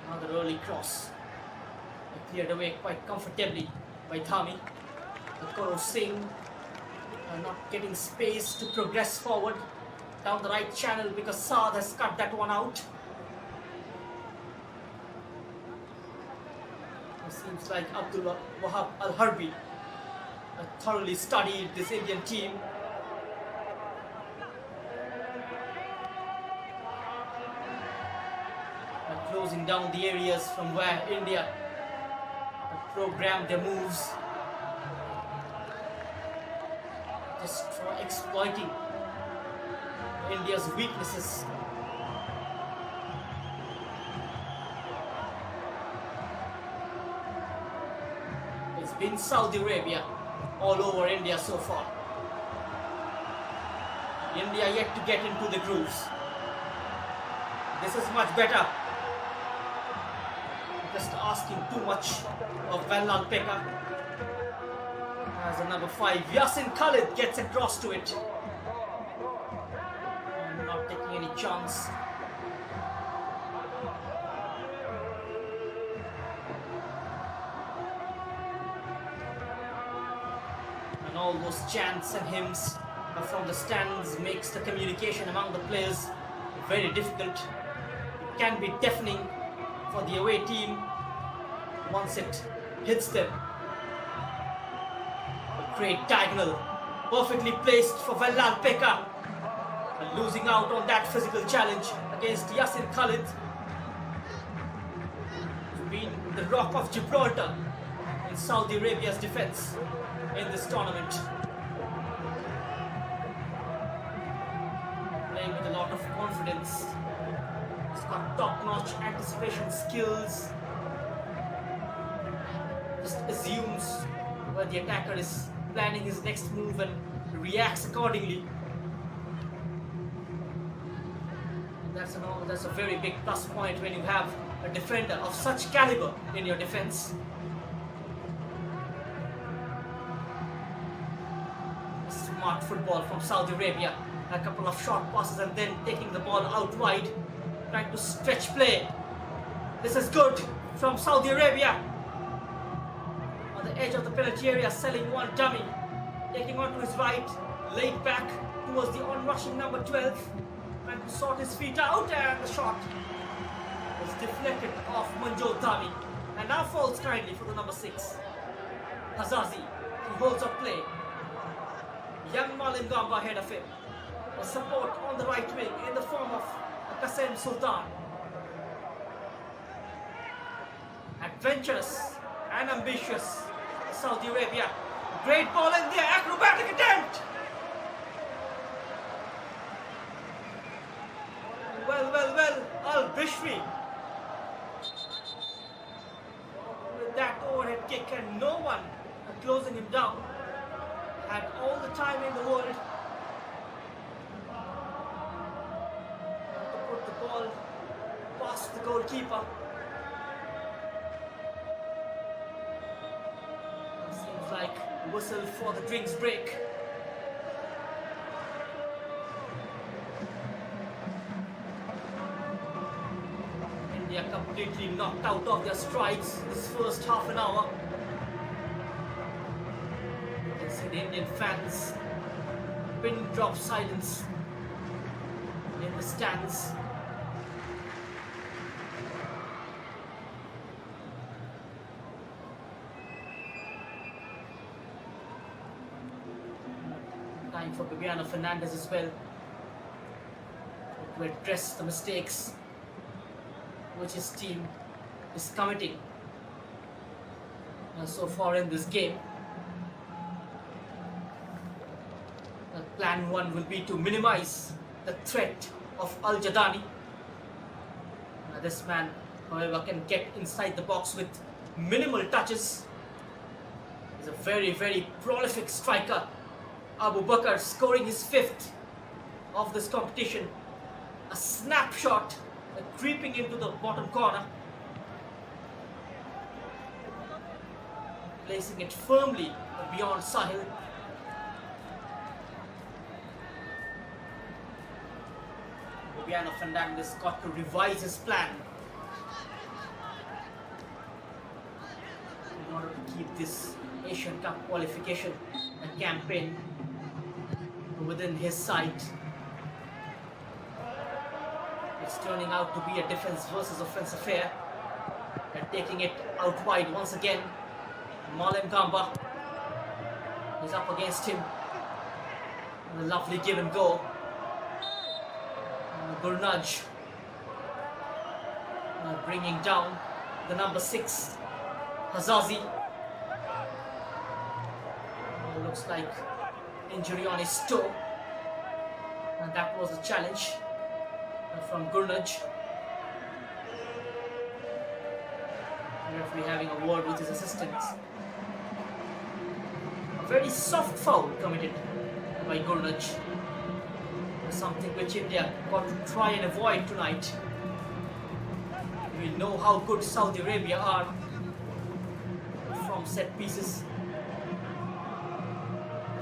Speaker 3: Another early cross. Cleared away quite comfortably by Dhami. Koro Singh not getting space to progress forward. down the right channel because Saad has cut that one out. It seems like Abdul Wahab Al-Harbi thoroughly studied this Indian team. Closing down the areas from where India programmed their moves, just for exploiting India's weaknesses. It's been Saudi Arabia all over India so far. India yet to get into the grooves. This is much better. Just asking too much of Vellal Pekka. As a number 5, Yasin Khalid gets across to it. And not taking any chance. And all those chants and hymns from the stands makes the communication among the players very difficult. It can be deafening for the away team once it hits them. A great diagonal, perfectly placed for Vellal Pekka, and losing out on that physical challenge against Yasin Khalid. He's been the rock of Gibraltar in Saudi Arabia's defense in this tournament. Playing with a lot of confidence. He's got top-notch anticipation skills. Just assumes where the attacker is planning his next move and reacts accordingly. That's a very big plus point when you have a defender of such caliber in your defense. Smart football from Saudi Arabia. A couple of short passes and then taking the ball out wide, trying to stretch play. This is good from Saudi Arabia. On the edge of the penalty area, selling one dummy, taking on to his right, laid back towards the onrushing number 12, trying to sort his feet out, and the shot was deflected off Manjot Dami, and now falls kindly for the number 6, Hazazi. He holds up play. Young Malin Gamba ahead of him. A support on the right wing in the form of Qasem Sultan. Adventurous and ambitious Saudi Arabia. Great ball in there, acrobatic attempt! Well, Al-Bishri. With that overhead kick and no one closing him down. Had all the time in the world to put the ball past the goalkeeper. Seems like whistle for the drinks break. India completely knocked out of their strides this first half an hour. See the Indian fans, pin drop silence in the stands. Time for Bibiano Fernandes as well to address the mistakes which his team is committing so far in this game. Plan 1 will be to minimize the threat of Al-Jadani. This man, however, can get inside the box with minimal touches. He's a very, very prolific striker. Abu Bakr scoring his 5th of this competition. A snapshot creeping into the bottom corner. Placing it firmly beyond Sahil. Bibiano Fernandes got to revise his plan in order to keep this Asian Cup qualification campaign within his sight. It's turning out to be a defense versus offense affair. And taking it out wide once again. Malem Gamba is up against him. And a lovely give and go. Gurnaj bringing down the number 6, Hazazi. Looks like injury on his toe. And that was a challenge from Gurnaj. The referee having a word with his assistants. A very soft foul committed by Gurnaj. Something which India got to try and avoid tonight. We know how good Saudi Arabia are from set pieces.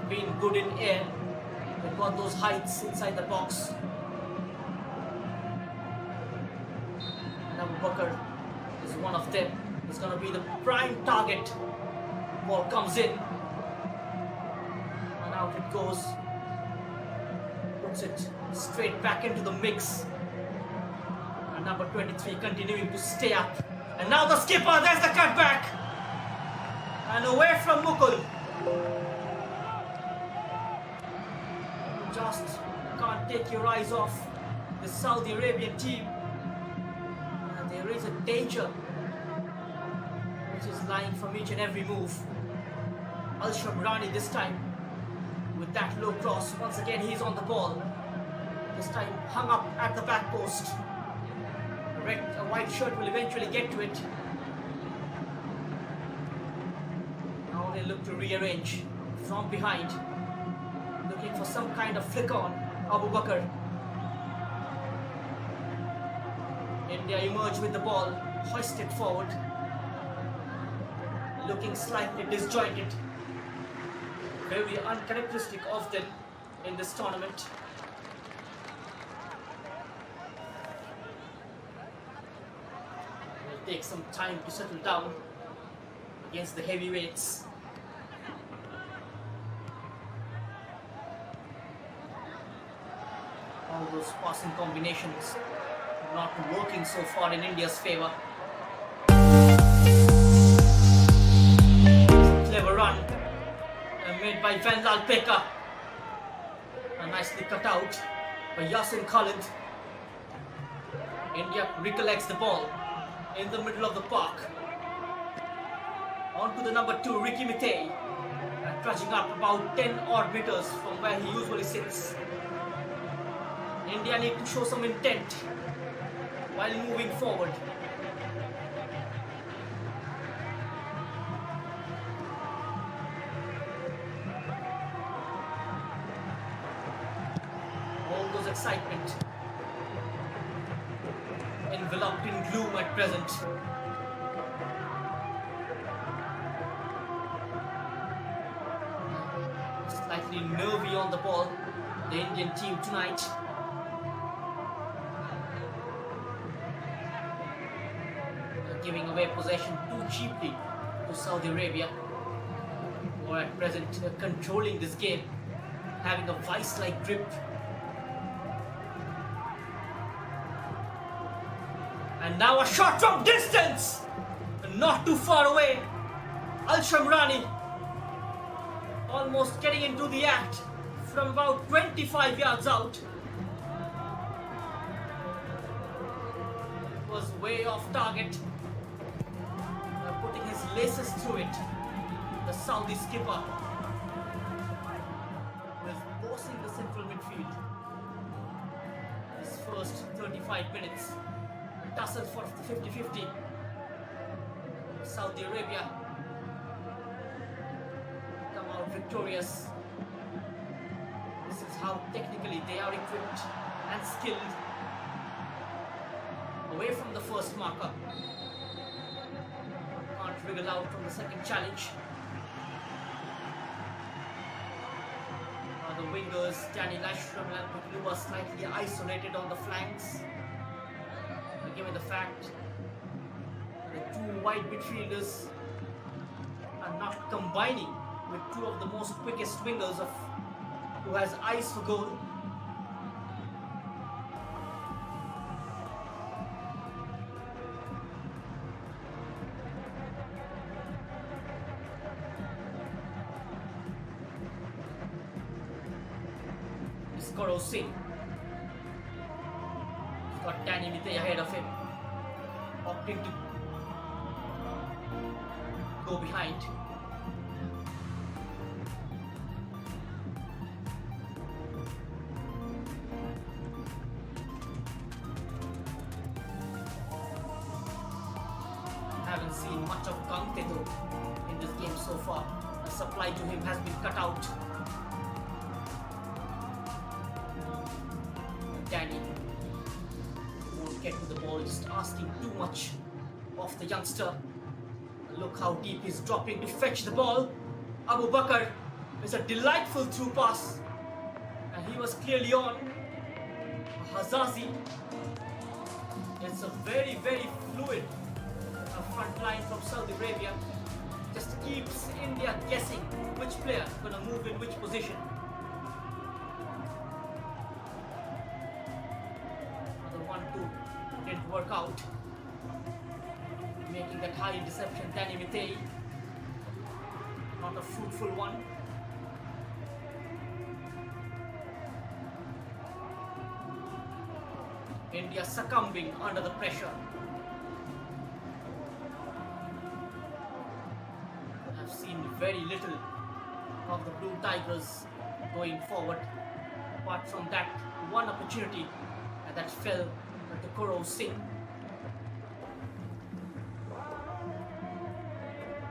Speaker 3: Being good in air. They've got those heights inside the box. And Abu Bakr is one of them. He's going to be the prime target. Ball comes in. And out it goes. Puts it straight back into the mix. And number 23 continuing to stay up. And now the skipper, there's the cutback. And away from Mukul. Just can't take your eyes off the Saudi Arabian team. And there is a danger which is lying from each and every move. Al-Shamrani this time with that low cross. Once again he's on the ball. This time hung up at the back post. A white shirt will eventually get to it. Now they look to rearrange from behind. Looking for some kind of flick on Abu Bakr. India emerge with the ball, hoisted forward. Looking slightly disjointed. Very uncharacteristic of them in this tournament. Will take some time to settle down against the heavyweights. All those passing combinations not working so far in India's favour. Clever run made by Vandal Pekka. Nicely cut out by Yasin Khalid. India recollects the ball in the middle of the park. On to the number 2, Ricky Mitay, trudging up about 10 odd meters from where he usually sits. India need to show some intent while moving forward. All those excitement enveloped in gloom at present. Slightly nervy on the ball, the Indian team tonight. Giving away possession too cheaply to Saudi Arabia, who are at present controlling this game, having a vice-like grip. And now a shot from distance, not too far away. Al-Shamrani almost getting into the act from about 25 yards out. It was way off target. Putting his laces through it. The Saudi skipper was bossing the central midfield. His first 35 minutes. A tussle for the 50-50. Saudi Arabia come out victorious. This is how technically they are equipped and skilled. Away from the first marker. Wriggle out from the second challenge. The wingers, Danny Lashram and Puklu are slightly isolated on the flanks. Given the fact that the two wide midfielders are not combining with two of the most quickest wingers who has eyes for goal. Gaurav Singh. He's got Danny Mite ahead of him, opting to go behind. Haven't seen much of Kante though in this game so far. The supply to him has been cut out. Danny won't get to the ball, just asking too much of the youngster. Look how deep he's dropping to fetch the ball. Abu Bakr is a delightful through pass, and he was clearly on. Hazazi, it's a very fluid front line from Saudi Arabia. Just keeps India guessing which player is going to move in which position. The 1-2 didn't work out, making that high interception. Danny Mite, not a fruitful one. India succumbing under the pressure. I've seen very little of the Blue Tigers going forward, apart from that one opportunity that fell to Gaurav Singh.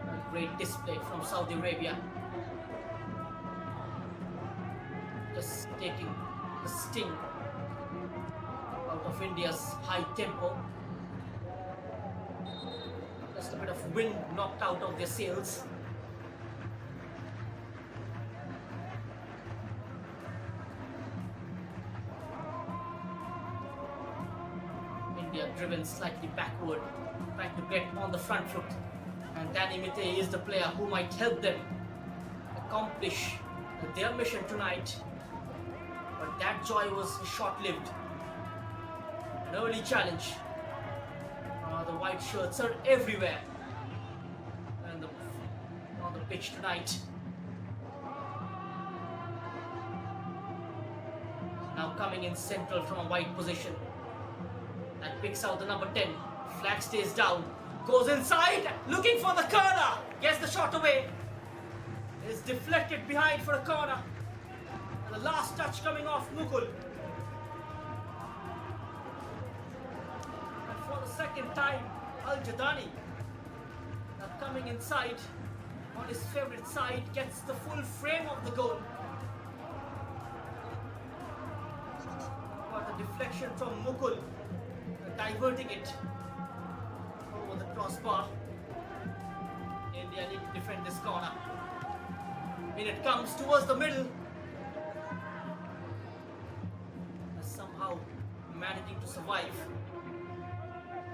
Speaker 3: A great display from Saudi Arabia, just taking the sting out of India's high tempo. Just a bit of wind knocked out of their sails. India driven slightly backward, trying to get on the front foot, and Danny Mite is the player who might help them accomplish their mission tonight. But that joy was short-lived. An early challenge. The white shirts are everywhere and on the pitch tonight. Now coming in central from a wide position, and picks out the number 10. Flag stays down, goes inside, looking for the corner, gets the shot away. Is deflected behind for a corner. And the last touch coming off Mukul. And for the second time, Al-Jadani, coming inside on his favorite side, gets the full frame of the goal. Got a deflection from Mukul, diverting it over the crossbar. India need to defend this corner. In it comes towards the middle. Somehow managing to survive.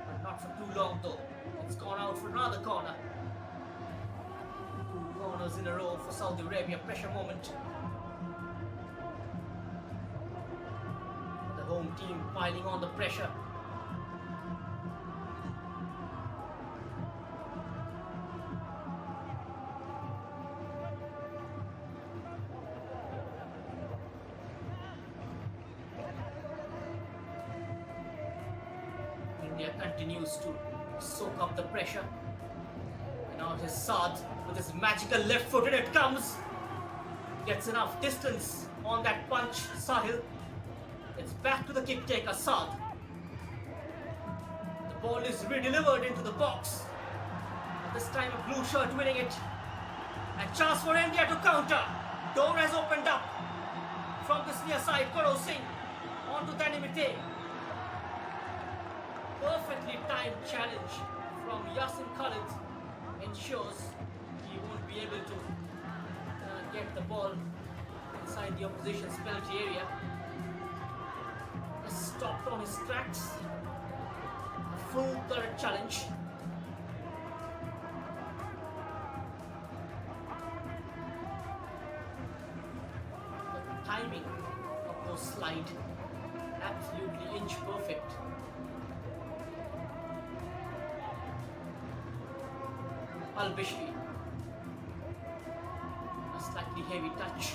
Speaker 3: But not for too long though. It's gone out for another corner. 2 corners in a row for Saudi Arabia. Pressure moment. The home team piling on the pressure. India continues to soak up the pressure. And now his Saad with his magical left foot, and it comes. Gets enough distance on that punch, Sahil. It's back to the kick taker, Saad. The ball is re-delivered into the box. And this time a blue shirt winning it. And chance for India to counter. Door has opened up from this near side. Gaurav Singh onto Danny Mite. Perfectly timed challenge from Yasin Khalid ensures he won't be able to get the ball inside the opposition's penalty area. Stopped on his tracks. A full third challenge. The timing of those slide absolutely inch perfect. Al-Bishri, a slightly heavy touch.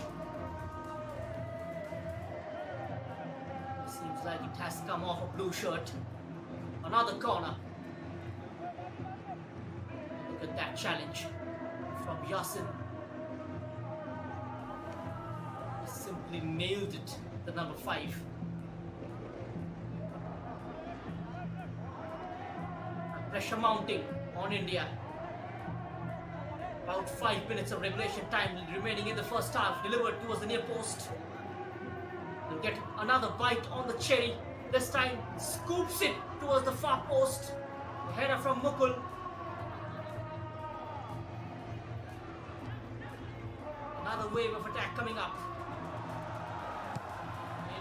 Speaker 3: Seems like it has come off a blue shirt. Another corner. Look at that challenge from Yasin. He simply nailed it, the number 5. And pressure mounting on India. About 5 minutes of regulation time remaining in the first half, delivered towards the near post. They'll get another bite on the cherry. This time scoops it towards the far post. The header from Mukul. Another wave of attack coming up.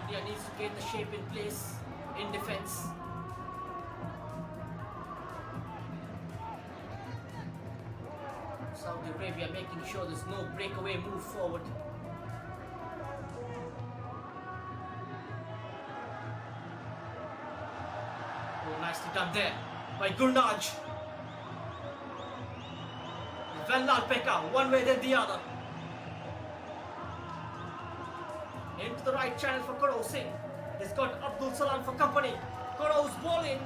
Speaker 3: India needs to get the shape in place in defense. Saudi Arabia making sure there's no breakaway move forward. Oh, nicely done there by Gurnaj. Vellal Pekka, one way then the other. Into the right channel for Karo Singh. He's got Abdul Salam for company. Karo's ball in.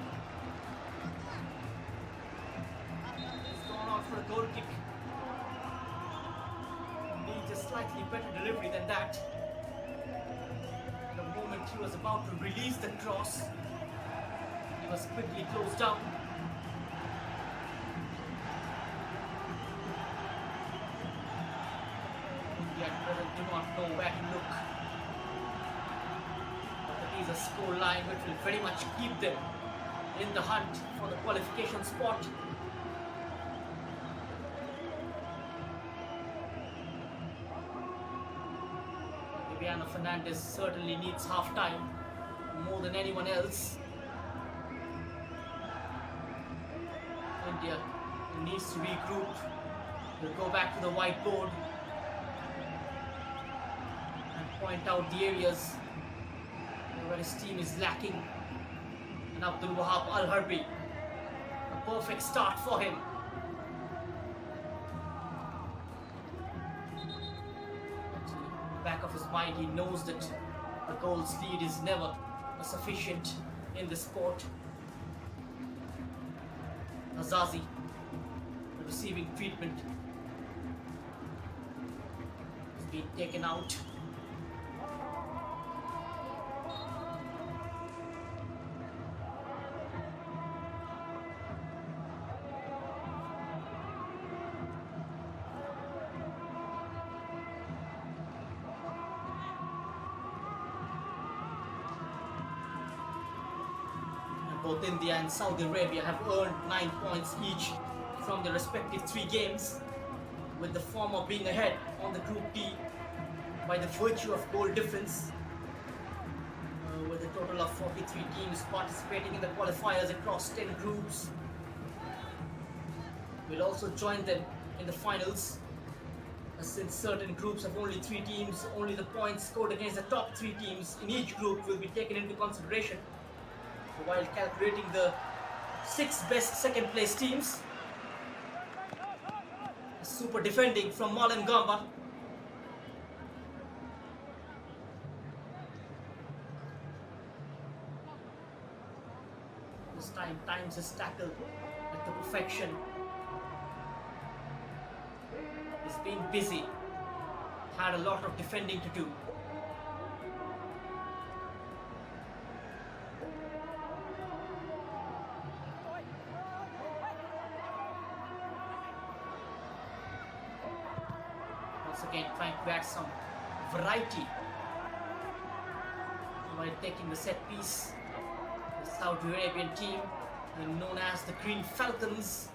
Speaker 3: He's gone out for a goal kick. Needs a slightly better delivery than that. The moment he was about to release the cross, he was quickly closed down. India at present do not know where to look. But it is a score line which will very much keep them in the hunt for the qualification spot. Viviano Fernandes certainly needs half time more than anyone else. India needs to regroup. We'll go back to the whiteboard and point out the areas where his team is lacking. And Abdul Wahab Al Harbi, a perfect start for him. Back of his mind, he knows that the goals lead is never sufficient in the sport. Azazi receiving treatment. He's been taken out. Both India and Saudi Arabia have earned 9 points each from their respective 3 games, with the former being ahead on the Group D by the virtue of goal difference, with a total of 43 teams participating in the qualifiers across 10 groups. We'll also join them in the finals, since certain groups have only 3 teams. Only the points scored against the top 3 teams in each group will be taken into consideration while calculating the 6 best second place teams. Super defending from Malan Gamba. This time times his tackle at the perfection. He's been busy, had a lot of defending to do. Again, trying to add some variety by taking the set piece. The Saudi Arabian team, known as the Green Falcons.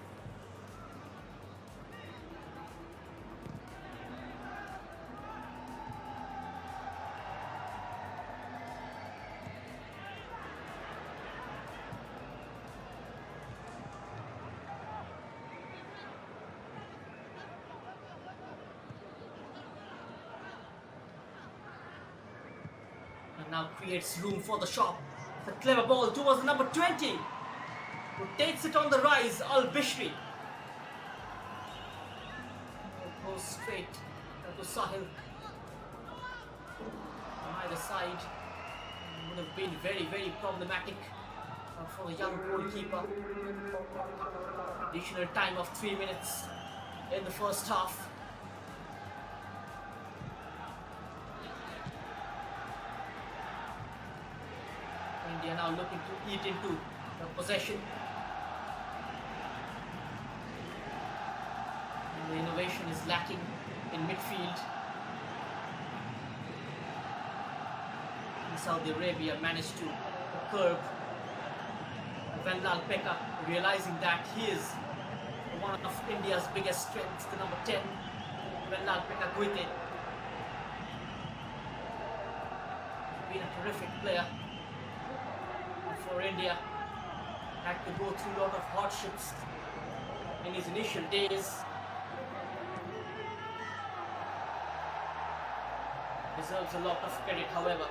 Speaker 3: Now creates room for the shot. The clever ball towards the number 20, who takes it on the rise, Al Bishri. Goes straight to Sahil. On either side, would have been very, very problematic for the young goalkeeper. Additional time of 3 minutes in the first half. India now looking to eat into the possession. And the innovation is lacking in midfield. And Saudi Arabia managed to curb Vendal Pekka, realizing that he is one of India's biggest strengths, the number 10, Vendal Pekka Guite. Been a terrific player for India. Had to go through a lot of hardships in his initial days. Deserves a lot of credit, however,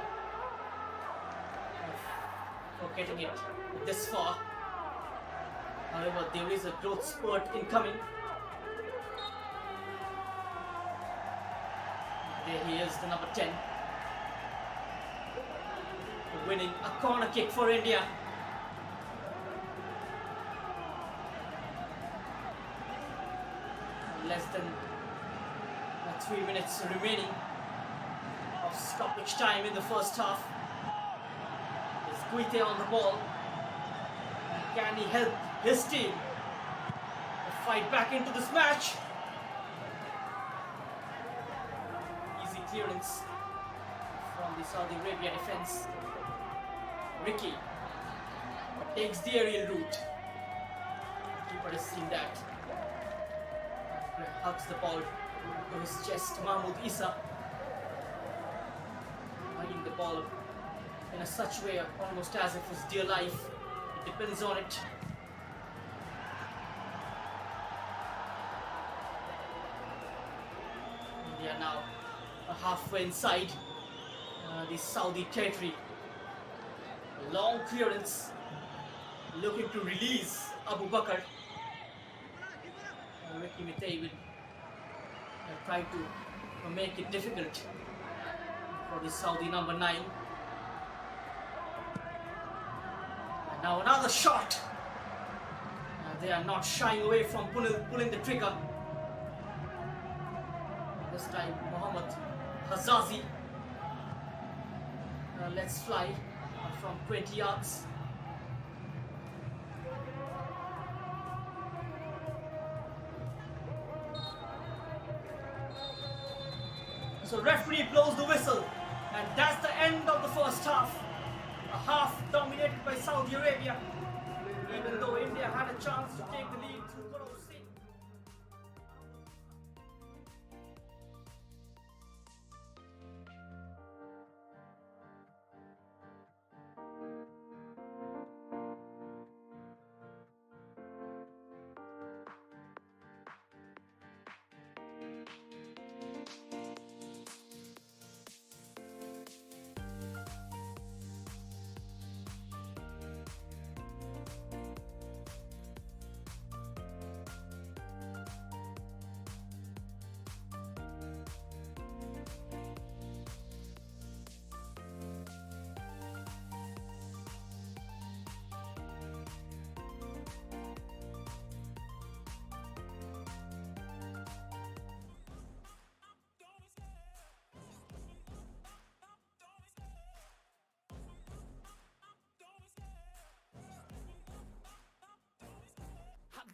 Speaker 3: for getting it this far. However, there is a growth spurt incoming. There he is, the number 10. Winning a corner kick for India. Less than 3 minutes remaining of stoppage time in the first half. There's Guite on the ball. Can he help his team to fight back into this match? Easy clearance from the Saudi Arabia defense. Ricky takes the aerial route. The keeper has seen that. Hugs the ball to his chest. Mahmoud Isa hugging the ball in a such way, almost as if it's dear life. It depends on it. India now halfway inside the Saudi territory. Long clearance, looking to release Abu Bakr. Ricky Mitay will try to make it difficult for the Saudi number 9. And now another shot. They are not shying away from pulling the trigger. This time Mohammad Hazazi lets fly from 20 yards. So referee blows the whistle, and that's the end of the first half. A half dominated by Saudi Arabia, even though India had a chance to take the lead through Guru Singh.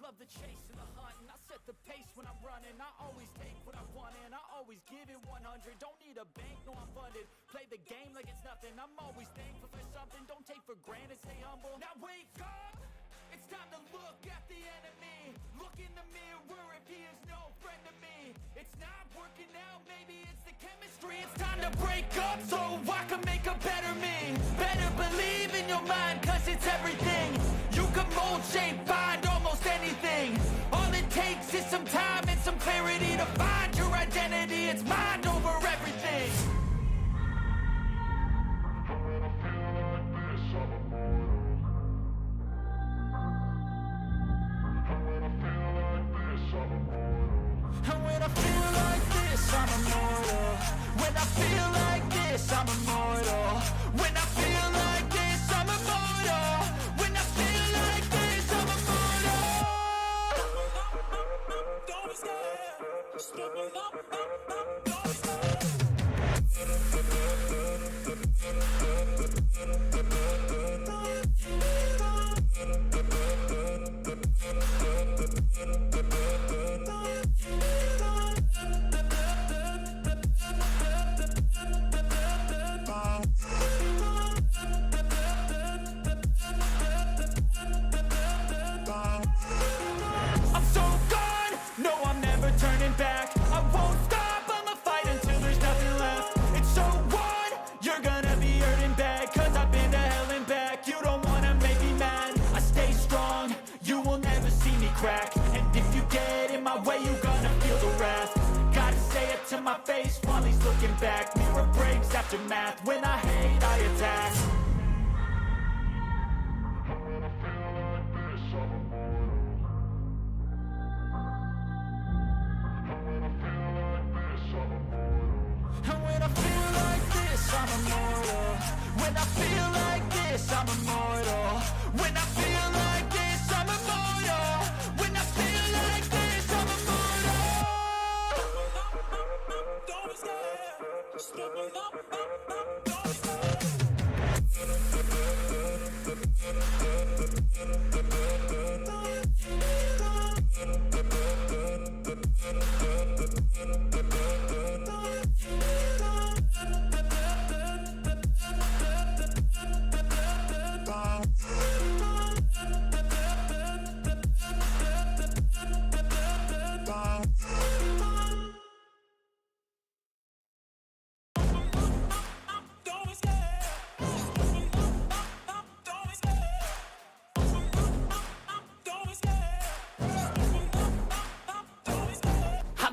Speaker 1: Love the chase and the hunt, and I set the pace when I'm running. I always take what I want and I always give it 100. Don't need a bank, no I'm funded. Play the game like it's nothing. I'm always thankful for something. Don't take for granted, stay humble. Now wake up, it's time to look at the enemy. Look in the mirror if he is no friend to me. It's not working out, maybe it's the chemistry. It's time to break up so I can make a better me. Better believe in your mind, cause it's everything. You can mold, shape, find almost anything. All it takes is some time and some clarity to find your identity. It's mind over everything. And when I feel like this, I'm immortal. When I feel like this, I'm immortal. When I feel like I'm so gone, no I'm never turning back. I won't stop, I'ma fight until there's nothing left. It's so on, you're gonna be hurting bad, cause I've been to hell and back. You don't wanna make me mad, I stay strong, you will never see me crack. And if you get in my way, you gonna feel the wrath. Gotta say it to my face while he's looking back. Mirror breaks after math, when I hate I attack. And when I feel like this, I'm immortal. When I feel like this, I'm immortal. When I feel like this, I'm immortal. When I feel like this, I'm immortal. Don't stop.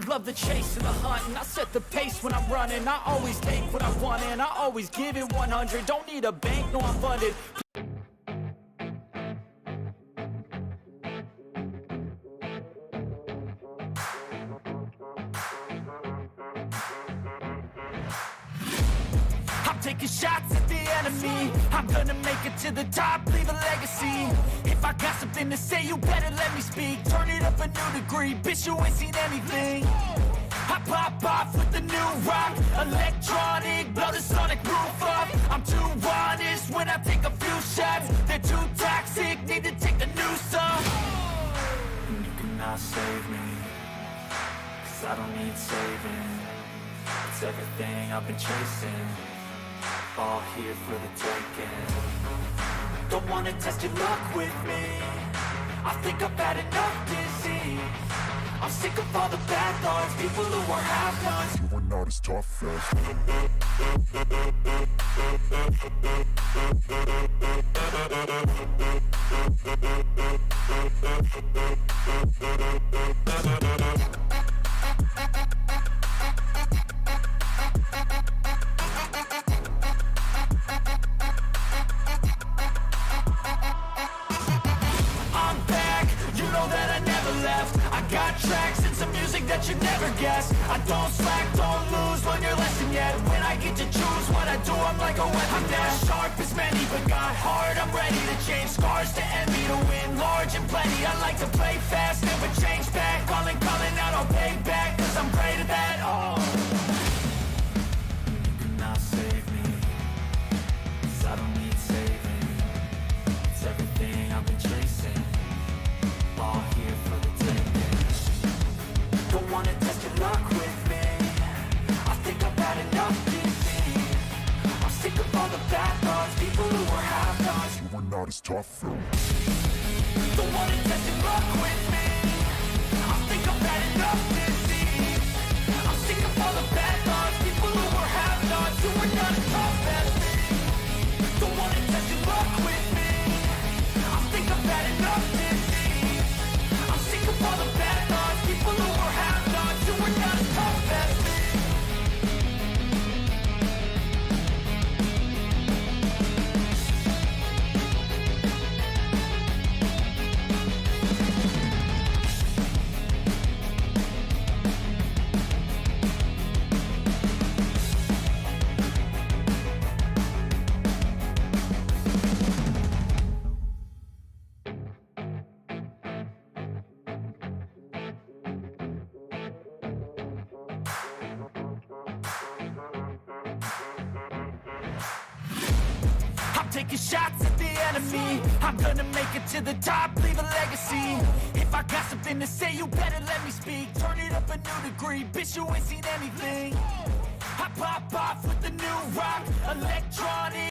Speaker 1: Love the chase and the hunt, and I set the pace when I'm running. I always take what I want and I always give it 100. Don't need a bank, no I'm funded. I'm taking shots at the enemy. I'm gonna make it to the top, leave a legacy. If I got something to say, you better let me speak. Turn it up a new degree, bitch, you ain't seen anything. I pop off with the new rock, electronic, blow the sonic roof up. I'm too honest when I take a few shots. They're too toxic, need to take the noose off. And you cannot save me, cause I don't need saving. It's everything I've been chasing, all here for the taking. Don't wanna test your luck with me, I think I've had enough disease. I'm sick of all the bad thoughts, people who are half-nots.
Speaker 4: You are not as tough
Speaker 1: I'm back, you know that I never left. I got tracks and some music that you never guessed. I don't slack, don't lose, learn your lesson yet. When I get to choose what I do, I'm like a weapon. I'm not sharp as many, but got heart, I'm ready to change. Scars to envy, to win large and plenty. I like to play fast, never change back. Calling out, I'll pay back, cause I'm great at that. Oh, you cannot save me, cause I don't need saving. It's everything I've been chasing, all here for the taking. Don't wanna test your luck with me, I think I've had enough disease. I'm sick of all the bad thoughts, people who are half-nots.
Speaker 4: You are not as tough
Speaker 1: Don't wanna test your luck with me, I think I've had enough disease. I'm sick of all the bad thoughts, people who are half-nots, who are not as tough as me. Don't wanna test your luck with me, I think I've had enough disease. I'm sick of all the bad thoughts, people who are half-nots, who are not as tough as me. taking shots at the enemy. I'm gonna make it to the top, leave a legacy. If I got something to say, you better let me speak. Turn it up a new degree, bitch, you ain't seen anything. I pop off with the new rock, electronic.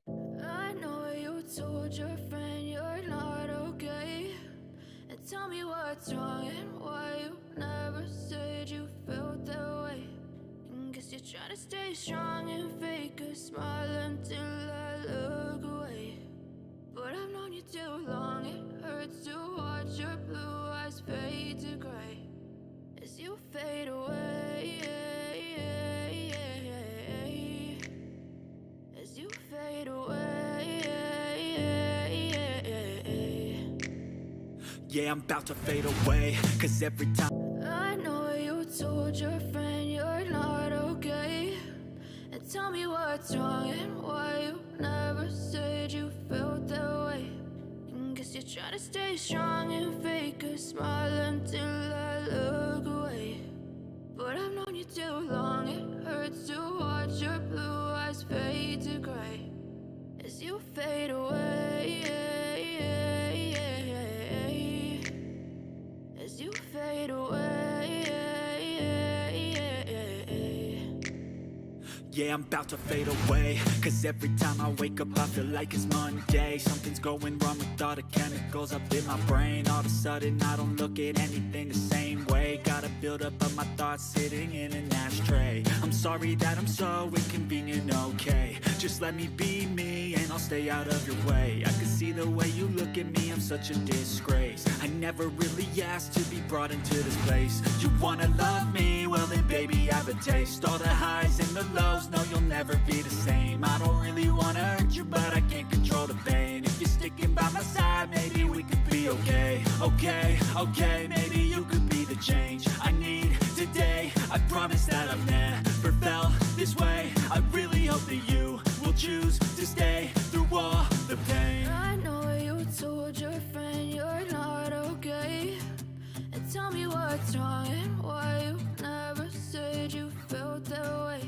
Speaker 5: I know you told your friend you're not okay, and tell me what's wrong and why you never said you felt that way. And guess you're trying to stay strong and fake a smile until I look away. But I've known you too long, it hurts to watch your blue eyes fade to gray as you fade away. As you fade away.
Speaker 1: Yeah, I'm about to fade away, cause every time
Speaker 5: I know you told your friend you're not okay, and tell me what's wrong and why you never said you felt that way. And guess you're trying to stay strong and fake a smile until I look away. But I've known you too long, it hurts to watch your blue eyes fade to gray as you fade away. As you fade away.
Speaker 1: yeah, I'm about to fade away, cause every time I wake up I feel like it's Monday. Something's going wrong with all the chemicals up in my brain. All of a sudden I don't look at anything the same way. Gotta build up of my thoughts sitting in an ashtray. I'm sorry that I'm so inconvenient, okay. Just let me be me and I'll stay out of your way. I can see the way you look at me, I'm such a disgrace. I never really asked to be brought into this place. You wanna love me? Well then baby have a taste. All the highs and the lows, no you'll never be the same. I don't really wanna hurt you but I can't control the pain. If you're sticking by my side, maybe we could be okay. Okay, maybe you could be the change I need today. I promise that I've never felt this way. I really hope that you will choose to stay through all the pain.
Speaker 5: I know you told your friend you're not okay, and tell me what's wrong and why you never said you felt that way.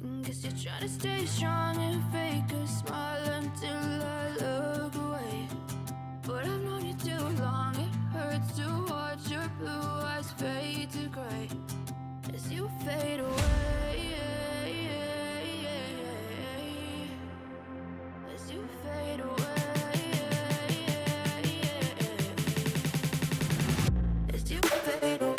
Speaker 5: And guess you're trying to stay strong and fake a smile until I look away. But I've known you too long, it hurts to watch your blue eyes fade to gray as you fade away. As you fade away. As you fade away.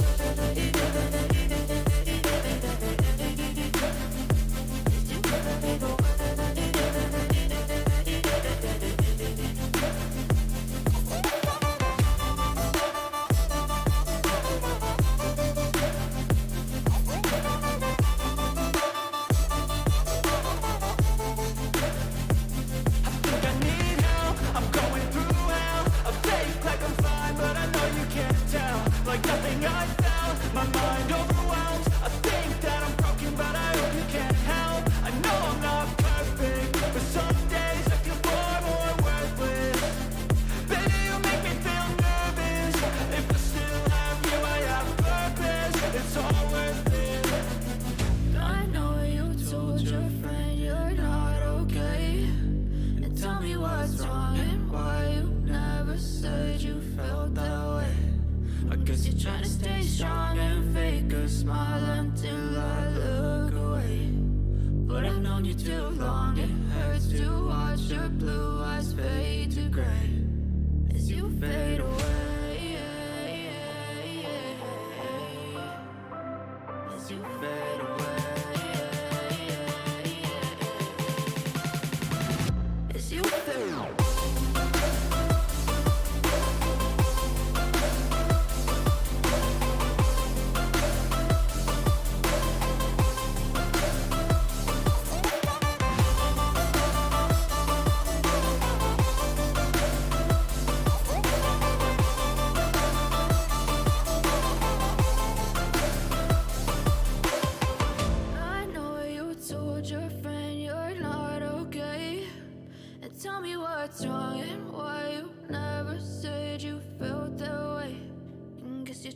Speaker 5: As you fade away.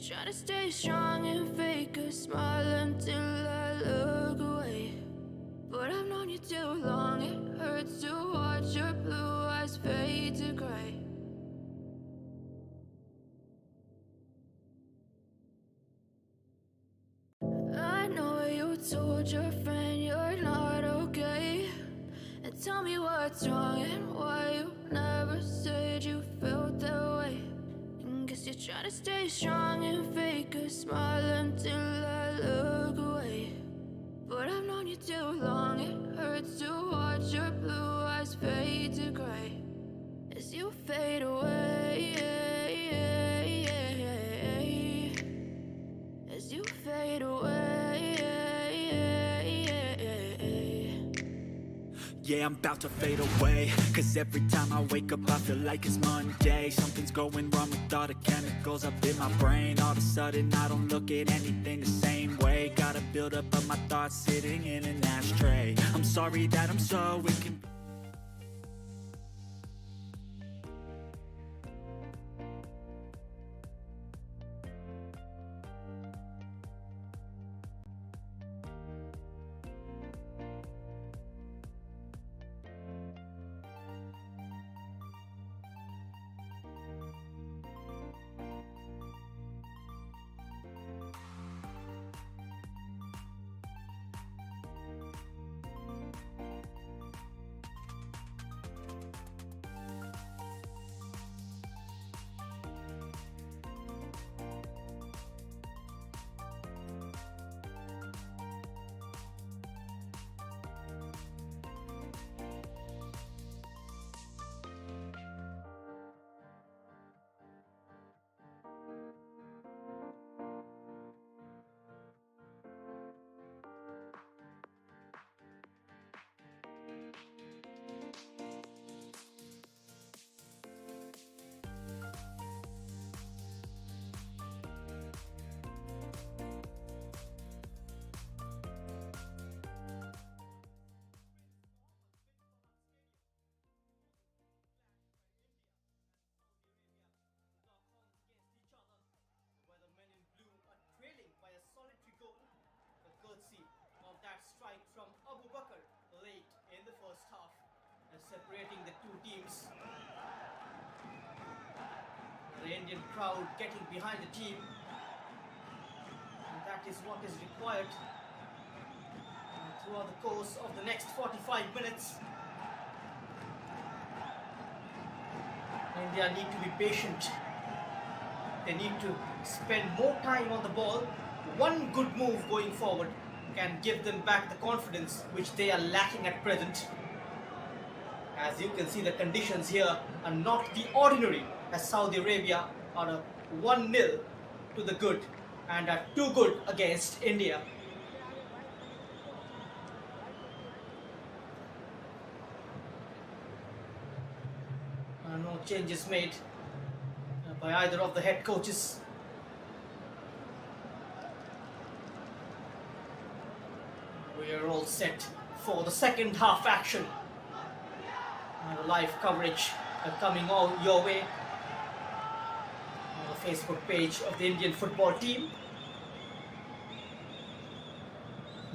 Speaker 5: Try to stay strong and fake a smile until I look away. But I've known you too long, it hurts to watch your blue eyes told your friend you're not okay. And tell me what's wrong and why you never said you felt that way. And guess you're trying to stay strong and fake a smile until I look away. But I've known you too long, it hurts to watch your blue eyes fade to gray as you fade away, as you fade away.
Speaker 1: Yeah, I'm about to fade away, cause every time I wake up I feel like it's Monday. Something's going wrong with all the chemicals up in my brain. All of a sudden I don't look at anything the same way. Gotta build up of my thoughts sitting in an ashtray. I'm sorry that I'm so inconvenient.
Speaker 3: Where the men in blue are trailing by a solitary goal, courtesy of that strike from Abu Bakr late in the first half, separating the two teams. The Indian crowd getting behind the team, and that is what is required throughout the course of the next 45 minutes. India need to be patient. They need to spend more time on the ball. One good move going forward can give them back the confidence which they are lacking at present. As you can see, the conditions here are not the ordinary, as Saudi Arabia are a 1-0 to the good and are too good against India. No changes made by either of the head coaches. We are all set for the second half action. The live coverage coming all your way on the Facebook page of the Indian football team.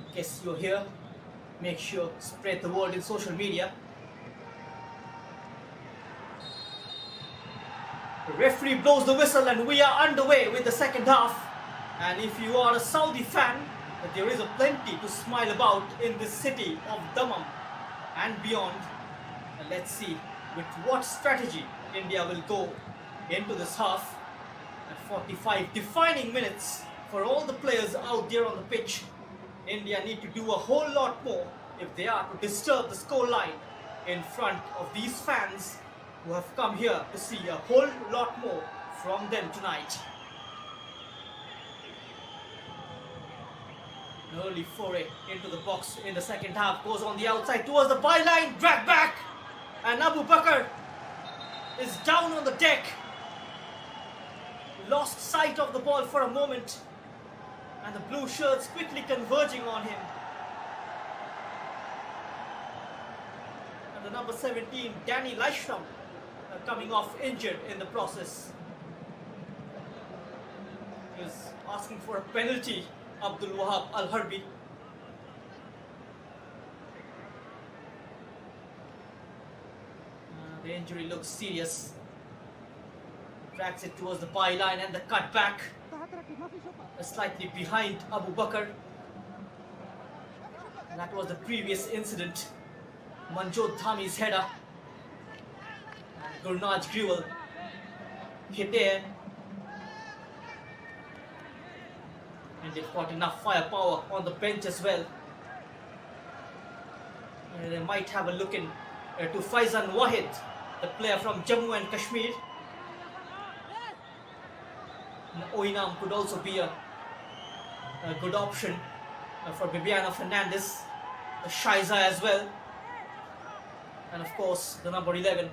Speaker 3: In case you're here, make sure spread the word in social media. The referee blows the whistle and we are underway with the second half. And if you are a Saudi fan, there is a plenty to smile about in this city of Dammam and beyond. And let's see with what strategy India will go into this half. At 45 defining minutes for all the players out there on the pitch. India need to do a whole lot more if they are to disturb the scoreline in front of these fans who have come here to see a whole lot more from them tonight. An early foray into the box in the second half goes on the outside towards the byline, dragged back, and Abu Bakr is down on the deck. Lost sight of the ball for a moment, and the blue shirts quickly converging on him. And the number 17, Danny Leishram, coming off injured in the process. He was asking for a penalty, Abdul Wahab Al-Harbi. The injury looks serious. Tracks it towards the byline and the cut back. Slightly behind Abu Bakr. That was the previous incident. Manjot Dhami's header. And Gurnaj Grewal hit in. And they've got enough firepower on the bench as well. And they might have a look in to Faizan Wahid, the player from Jammu and Kashmir. And Oinam could also be a good option for Bibiana Fernandez, Shaiza as well, and of course the number 11,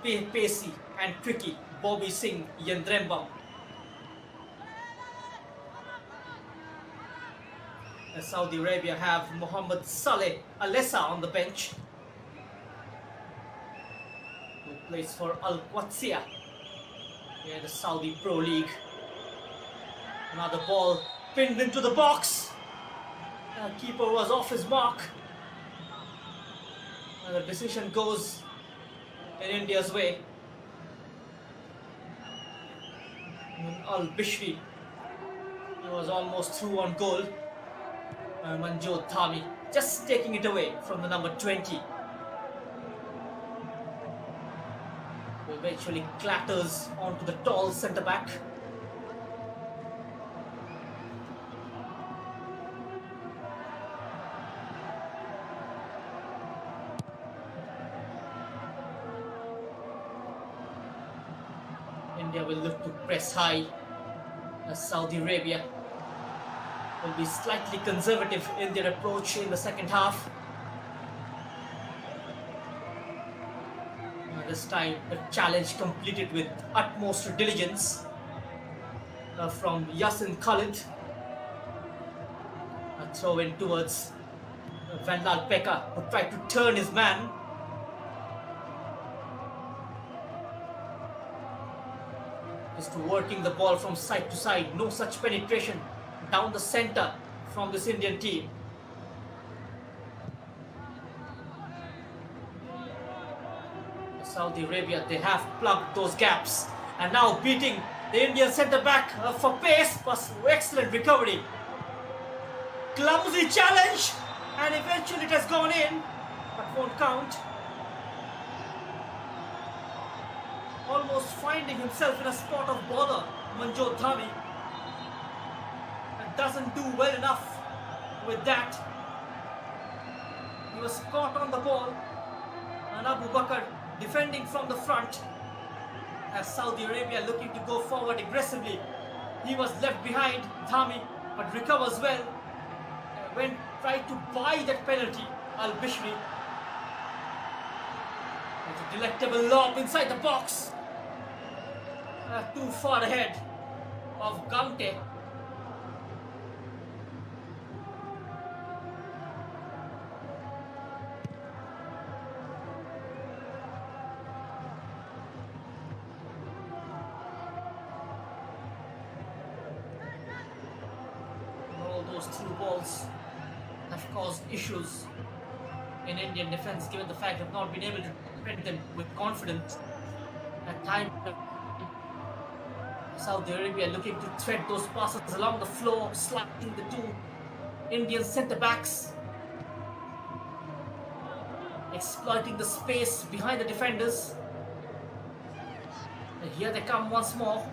Speaker 3: the pacey and tricky Bobby Singh Yendrembam. Saudi Arabia have Mohammad Saleh Alessa on the bench, who plays for Al Qadsiya in the Saudi Pro League. Another ball pinned into the box. The keeper was off his mark. And the decision goes in India's way. Al-Bishri, he was almost through on goal. Manjot Dhami just taking it away from the number 20. Who eventually clatters onto the tall centre-back. India will look to press high as Saudi Arabia will be slightly conservative in their approach in the second half. This time the challenge completed with utmost diligence from Yasin Khalid. A throw in towards Vandal Pekka, who tried to turn his man. Just working the ball from side to side, no such penetration down the center from this Indian team. Saudi Arabia, they have plugged those gaps and now beating the Indian centre back for pace, plus excellent recovery. Clumsy challenge, and eventually it has gone in, but won't count. Almost finding himself in a spot of bother, Manjot Dhami. And doesn't do well enough with that. He was caught on the ball, and Abu Bakr defending from the front as Saudi Arabia looking to go forward aggressively. He was left behind, Dhami, but recovers well. When tried to buy that penalty, Al-Bishri. It's a delectable lob inside the box. Too far ahead of Gamte. All those through balls have caused issues in Indian defence, given the fact they've not been able to defend them with confidence. At times, Saudi Arabia looking to thread those passes along the floor, sliding the two Indian centre-backs, exploiting the space behind the defenders. And here they come once more,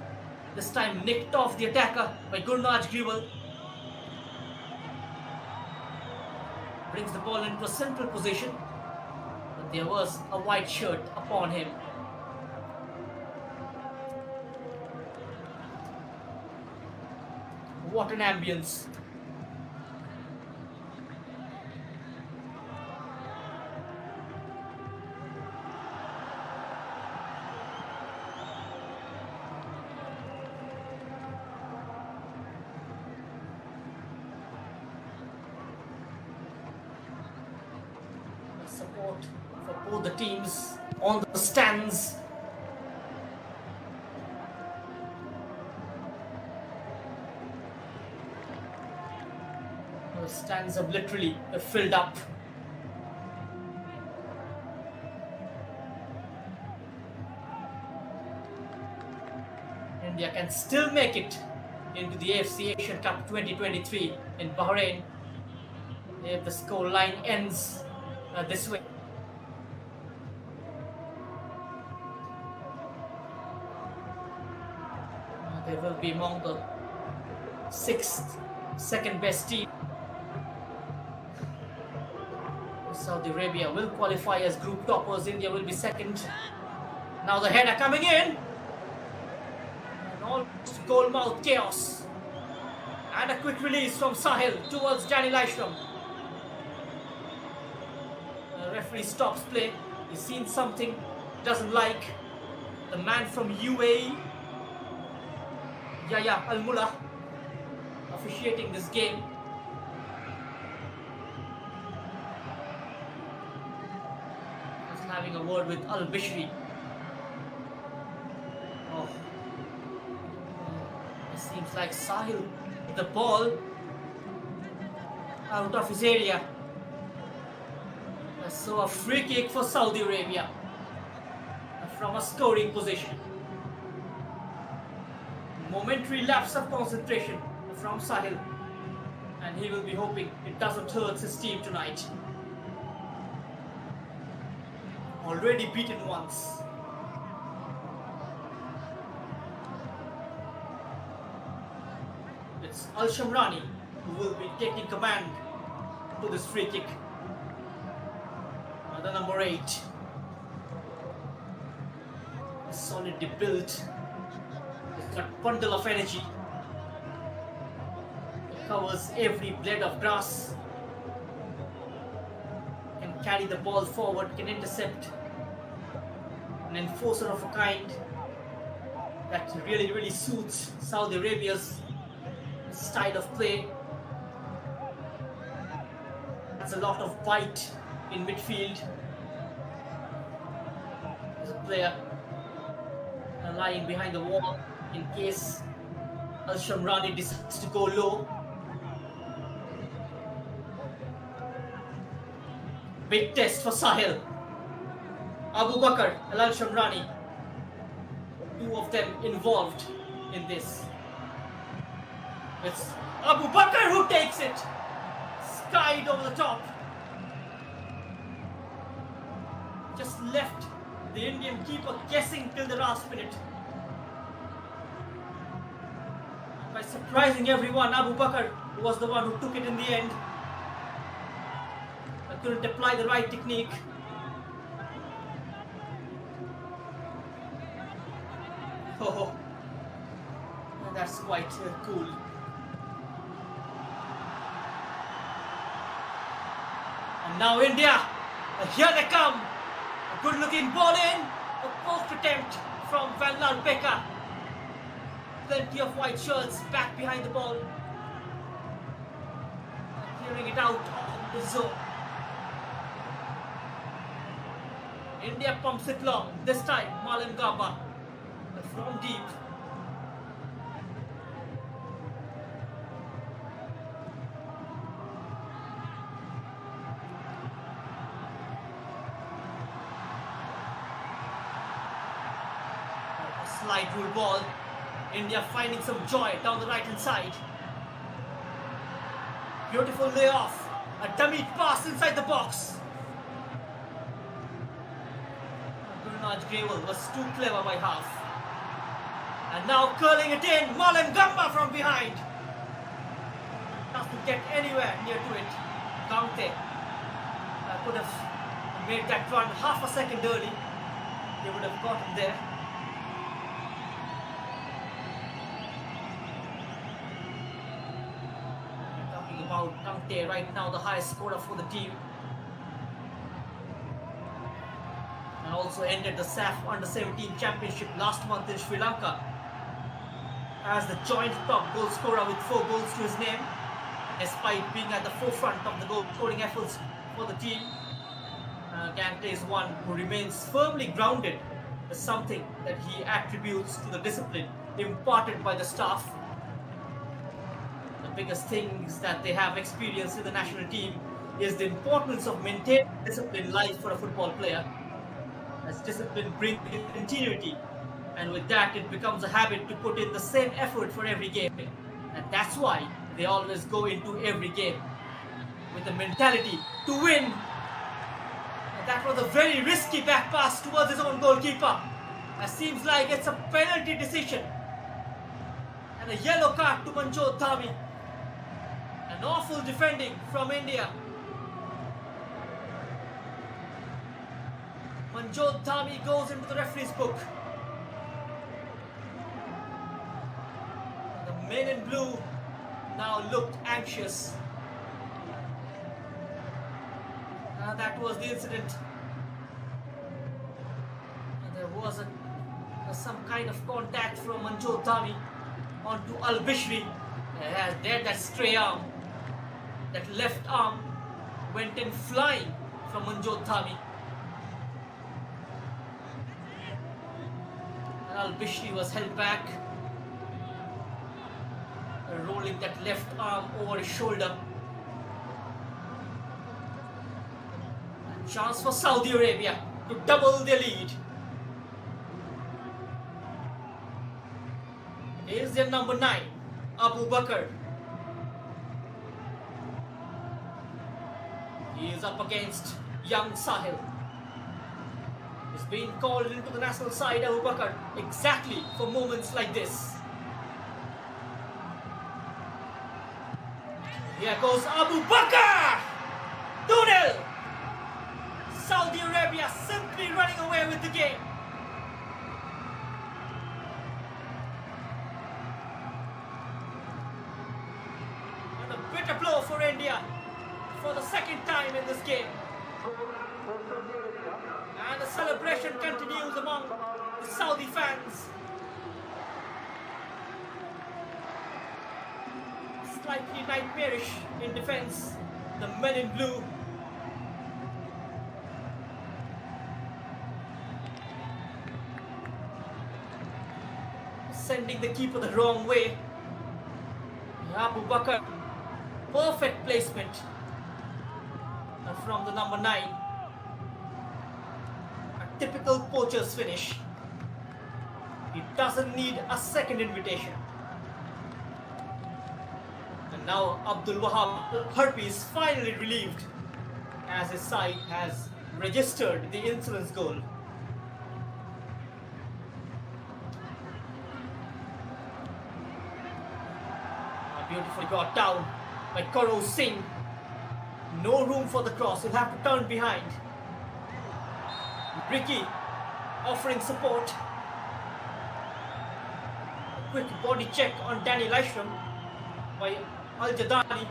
Speaker 3: this time nicked off the attacker by Gurnaj Grewal. Brings the ball into a central position, but there was a white shirt upon him. What an ambience. Support for both the teams on the stands. The stands have literally filled up. India can still make it into the AFC Asian Cup 2023 in Bahrain. if the scoreline ends this way. They will be among the sixth, second best team. Saudi Arabia will qualify as group toppers. India will be second. Now the header coming in. And almost goal-mouth chaos. And a quick release from Sahil towards Danny Lystrom. The referee stops play. He's seen something he doesn't like. The man from UAE, Yaya Al-Mullah, officiating this game. Just having a word with Al-Bishri. Oh. It seems like Sahil with the ball out of his area. So a free kick for Saudi Arabia from a scoring position. Momentary lapse of concentration from Sahil, and he will be hoping it doesn't hurt his team tonight. Already beaten once. It's Al-Shamrani who will be taking command to this free kick. The number 8. Solidly built. It's got a bundle of energy. It covers every blade of grass. Can carry the ball forward, can intercept. An enforcer of a kind that really suits Saudi Arabia's style of play. Has a lot of bite in midfield. There's a player lying behind the wall in case Al-Shamrani decides to go low. Big test for Sahil. Abu Bakr and Al-Shamrani, two of them involved in this. It's Abu Bakr who takes it, skied over the top. Just left the Indian keeper guessing till the last minute. By surprising everyone, Abu Bakr was the one who took it in the end. But couldn't apply the right technique. Oh, that's quite cool. And now India, here they come. A good looking ball in, a post attempt from Vanlal Pekka. Plenty of white shirts back behind the ball. Clearing it out of the zone. India pumps it long, this time Malan Gaba from deep. Slide rule ball. India finding some joy down the right hand side. Beautiful layoff. A dummy pass inside the box. Gurnaj Grewal was too clever by half. And now curling it in. Malan Gamba from behind. Doesn't get anywhere near to it. Kante could have made that run half a second early. He would have gotten there. About Kante right now, the highest scorer for the team, and also ended the SAF Under-17 Championship last month in Sri Lanka as the joint top goal scorer with 4 goals to his name, despite being at the forefront of the goal scoring efforts for the team. Kante is one who remains firmly grounded, as something that he attributes to the discipline imparted by the staff. The biggest things that they have experienced in the national team is the importance of maintaining discipline in life for a football player, as discipline brings continuity, and with that it becomes a habit to put in the same effort for every game, and that's why they always go into every game. with the mentality to win. And that was a very risky back pass towards his own goalkeeper. It seems like it's a penalty decision. And a yellow card to Manjot Dhami. An awful defending from India. Manjot Dhami goes into the referee's book. The men in blue now looked anxious. That was the incident. There was some kind of contact from Manjot Dhami onto Al-Bishri. There, that stray arm, that left arm went in flying from Manjot Dhami. And Al-Bishri was held back, rolling that left arm over his shoulder. Chance for Saudi Arabia to double their lead. Here's their number 9, Abu Bakr. He is up against young Sahil. He's been called into the national side, Abu Bakr, exactly for moments like this. Here goes Abu Bakr! 2-0! Saudi Arabia simply running away with the game. And a bitter blow for India for the second time in this game. And the celebration continues among the Saudi fans. Slightly nightmarish in defense, the men in blue. Sending the keeper the wrong way. Abu Bakr, perfect placement from the number 9. A typical poacher's finish. He doesn't need a second invitation. And now Abdul Wahab Harbi is finally relieved as his side has registered the insolence goal. Beautifully brought down by Karo Singh. No room for the cross, he'll have to turn behind. Ricky offering support. A quick body check on Danny Lishram by Al Jadani.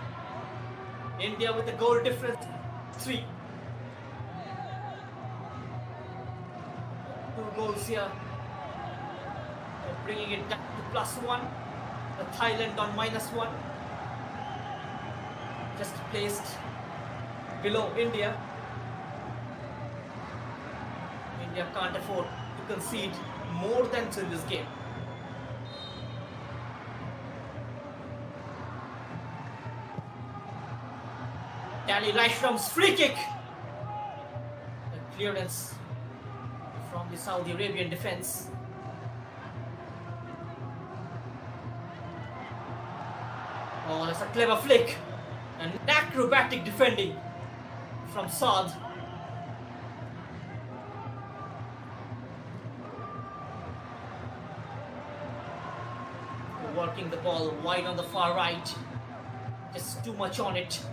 Speaker 3: India with the goal difference 3. 2 goals here. They're bringing it down to +1. Thailand on -1, just placed below India. India can't afford to concede more than in this game. Danny Lishram's free kick. A clearance from the Saudi Arabian defense. Oh, that's a clever flick. An acrobatic defending from Saad. Working the ball wide on the far right. Just too much on it.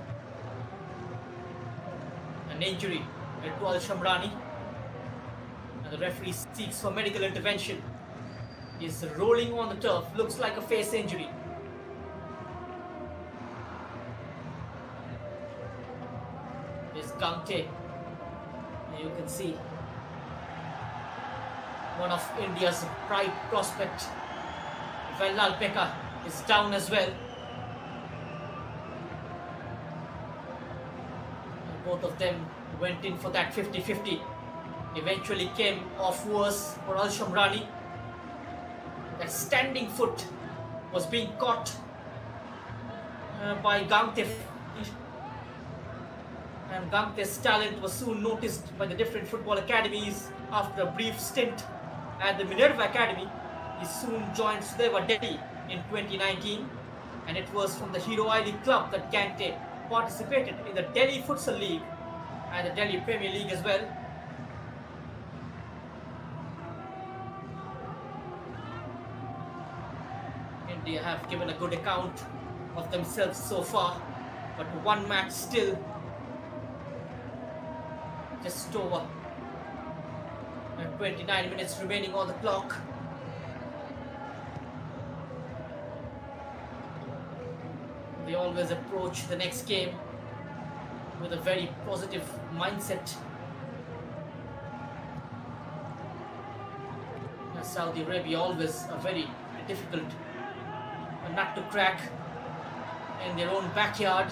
Speaker 3: An injury to Al Shamrani. And the referee seeks for medical intervention. He's rolling on the turf. Looks like a face injury. Gante, you can see one of India's bright prospect. Vellal Pekka is down as well. Both of them went in for that 50-50. Eventually came off worse for Al Shamrani. That standing foot was being caught by Gante. And Gante's talent was soon noticed by the different football academies. After a brief stint at the Minerva Academy, he soon joined Sudeva Delhi in 2019, and it was from the Hero I League club that Gante participated in the Delhi Futsal League and the Delhi Premier League as well. India have given a good account of themselves so far, but one match still, just over, and 29 minutes remaining on the clock. They always approach the next game with a very positive mindset. Saudi Arabia always a very difficult nut to crack in their own backyard.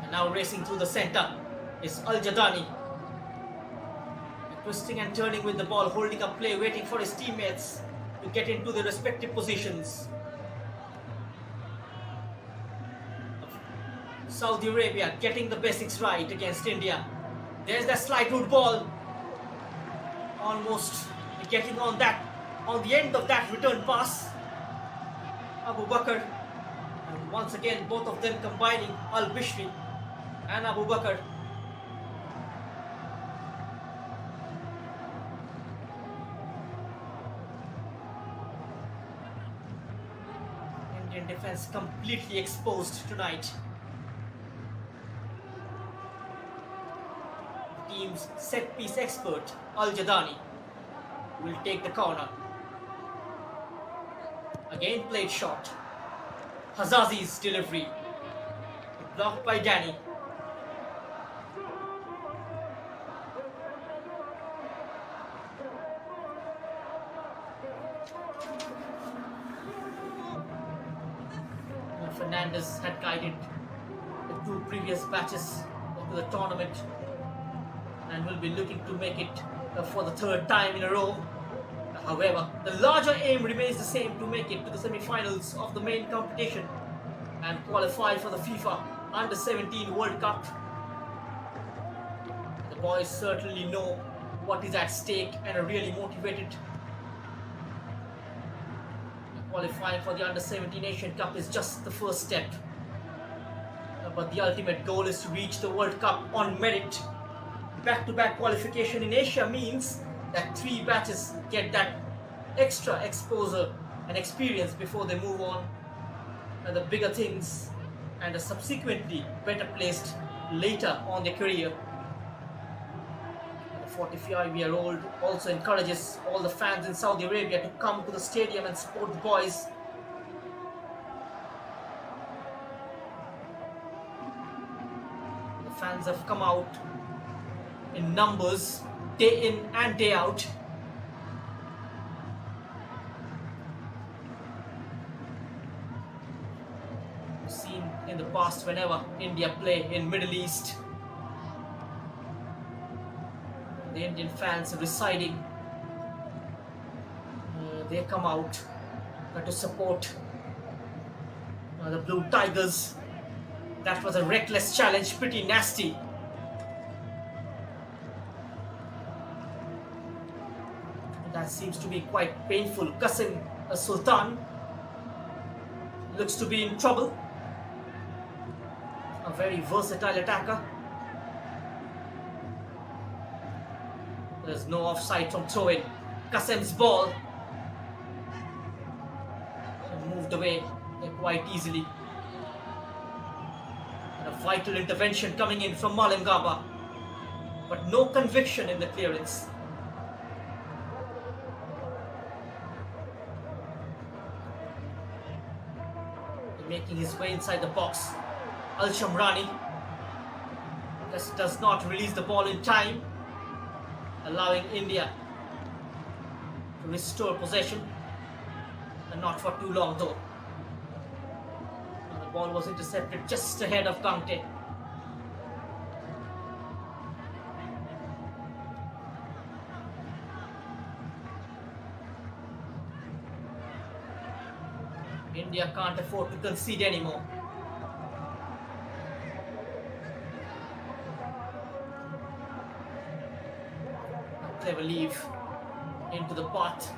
Speaker 3: And now racing through the center is Al-Jadani. Twisting and turning with the ball, holding up play, waiting for his teammates to get into their respective positions. Saudi Arabia getting the basics right against India. There's that slide route ball. Almost getting on the end of that return pass. Abu Bakr. And once again, both of them combining, Al-Bishri and Abu Bakr. Indian defense completely exposed tonight. The team's set piece expert, Al-Jadani, will take the corner. Again played short. Hazazi's delivery. Blocked by Danny. Fernandez had guided the two previous batches of the tournament and will be looking to make it for the third time in a row. However, the larger aim remains the same, to make it to the semi-finals of the main competition and qualify for the FIFA Under-17 World Cup. The boys certainly know what is at stake and are really motivated. Qualifying for the Under-17 Asian Cup is just the first step. But the ultimate goal is to reach the World Cup on merit. Back-to-back qualification in Asia means that three batches get that extra exposure and experience before they move on to the bigger things and are subsequently better placed later on their career. The 45-year-old also encourages all the fans in Saudi Arabia to come to the stadium and support the boys. The fans have come out in numbers, day in and day out. Seen in the past whenever India play in Middle East, the Indian fans residing, they come out to support the Blue Tigers. That was a reckless challenge, pretty nasty. That seems to be quite painful. Qasim Sultan looks to be in trouble. A very versatile attacker. There's no offside from throw-in. Qasim's ball moved away quite easily. And a vital intervention coming in from Malim Gaba, but no conviction in the clearance. Making his way inside the box. Al-Shamrani just does not release the ball in time, allowing India to restore possession, and not for too long though. And the ball was intercepted just ahead of Kante. India can't afford to concede anymore. A clever leave into the path.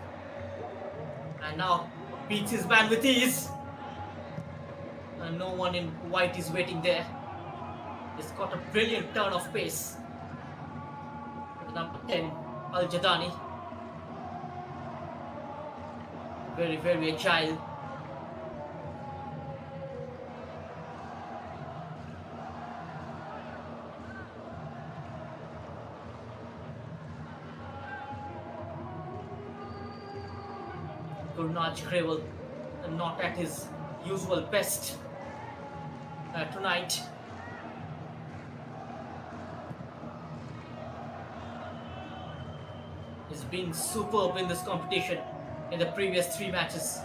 Speaker 3: And now beats his man with ease. And no one in white is waiting there. He's got a brilliant turn of pace. The number 10, Al-Jadani. Very, very agile. Gurnaj Gravel not at his usual best tonight. He's been superb in this competition in the previous 3 matches.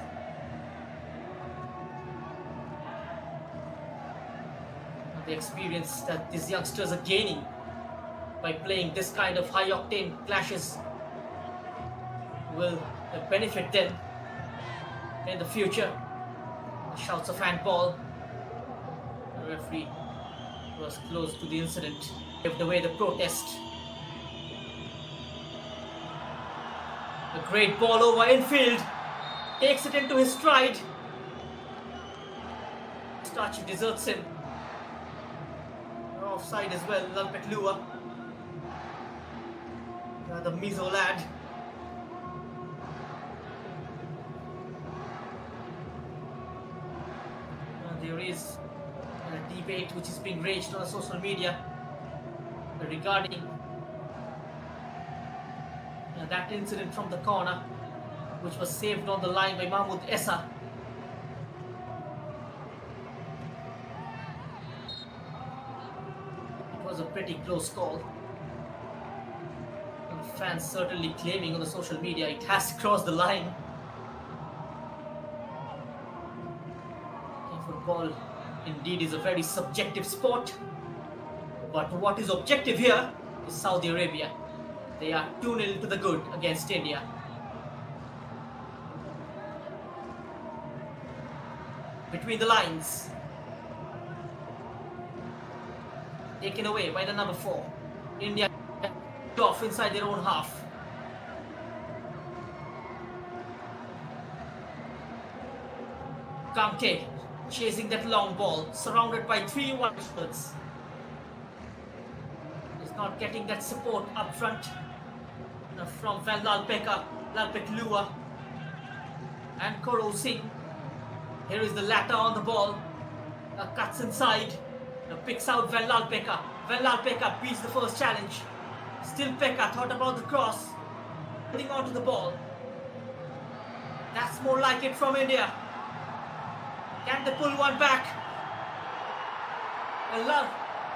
Speaker 3: The experience that these youngsters are gaining by playing this kind of high octane clashes will benefit them in the future. Shouts of handball. The referee was close to the incident, gave away the protest. A great ball over infield, takes it into his stride. Starchi deserts him. Offside as well, Lalpet Lua. The Mizo lad. There is a debate which is being raged on social media regarding that incident from the corner, which was saved on the line by Mahmoud Essa. It was a pretty close call. And fans certainly claiming on the social media it has crossed the line. Football indeed is a very subjective sport, but what is objective here is Saudi Arabia. They are 2-0 to the good against India. Between the lines, taken away by the number 4. India off inside their own half. Kamte chasing that long ball, surrounded by 3 watchers. He's not getting that support up front from Van Lalpet Lua and Koro Singh. Here is the latter on the ball, cuts inside, picks out Van Lalpeka. Van Lalpeka beats the first challenge. Still Pekka thought about the cross, putting onto the ball. That's more like it from India. Can they pull one back?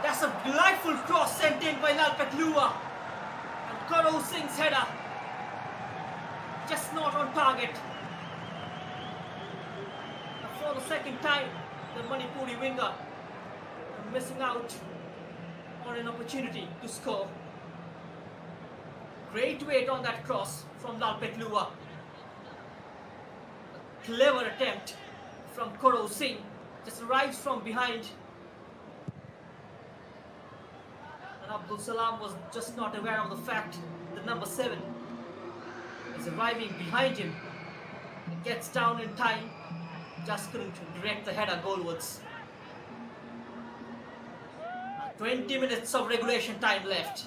Speaker 3: That's a delightful cross sent in by Lalpet Lua. And Koro Singh's header, just not on target. For the second time, the Manipuri winger missing out on an opportunity to score. Great weight on that cross from Lalpet Lua. A clever attempt from Koro Singh, just arrives from behind. And Abdul Salam was just not aware of the fact that number 7 is arriving behind him. He gets down in time, just couldn't direct the header goalwards. 20 minutes of regulation time left.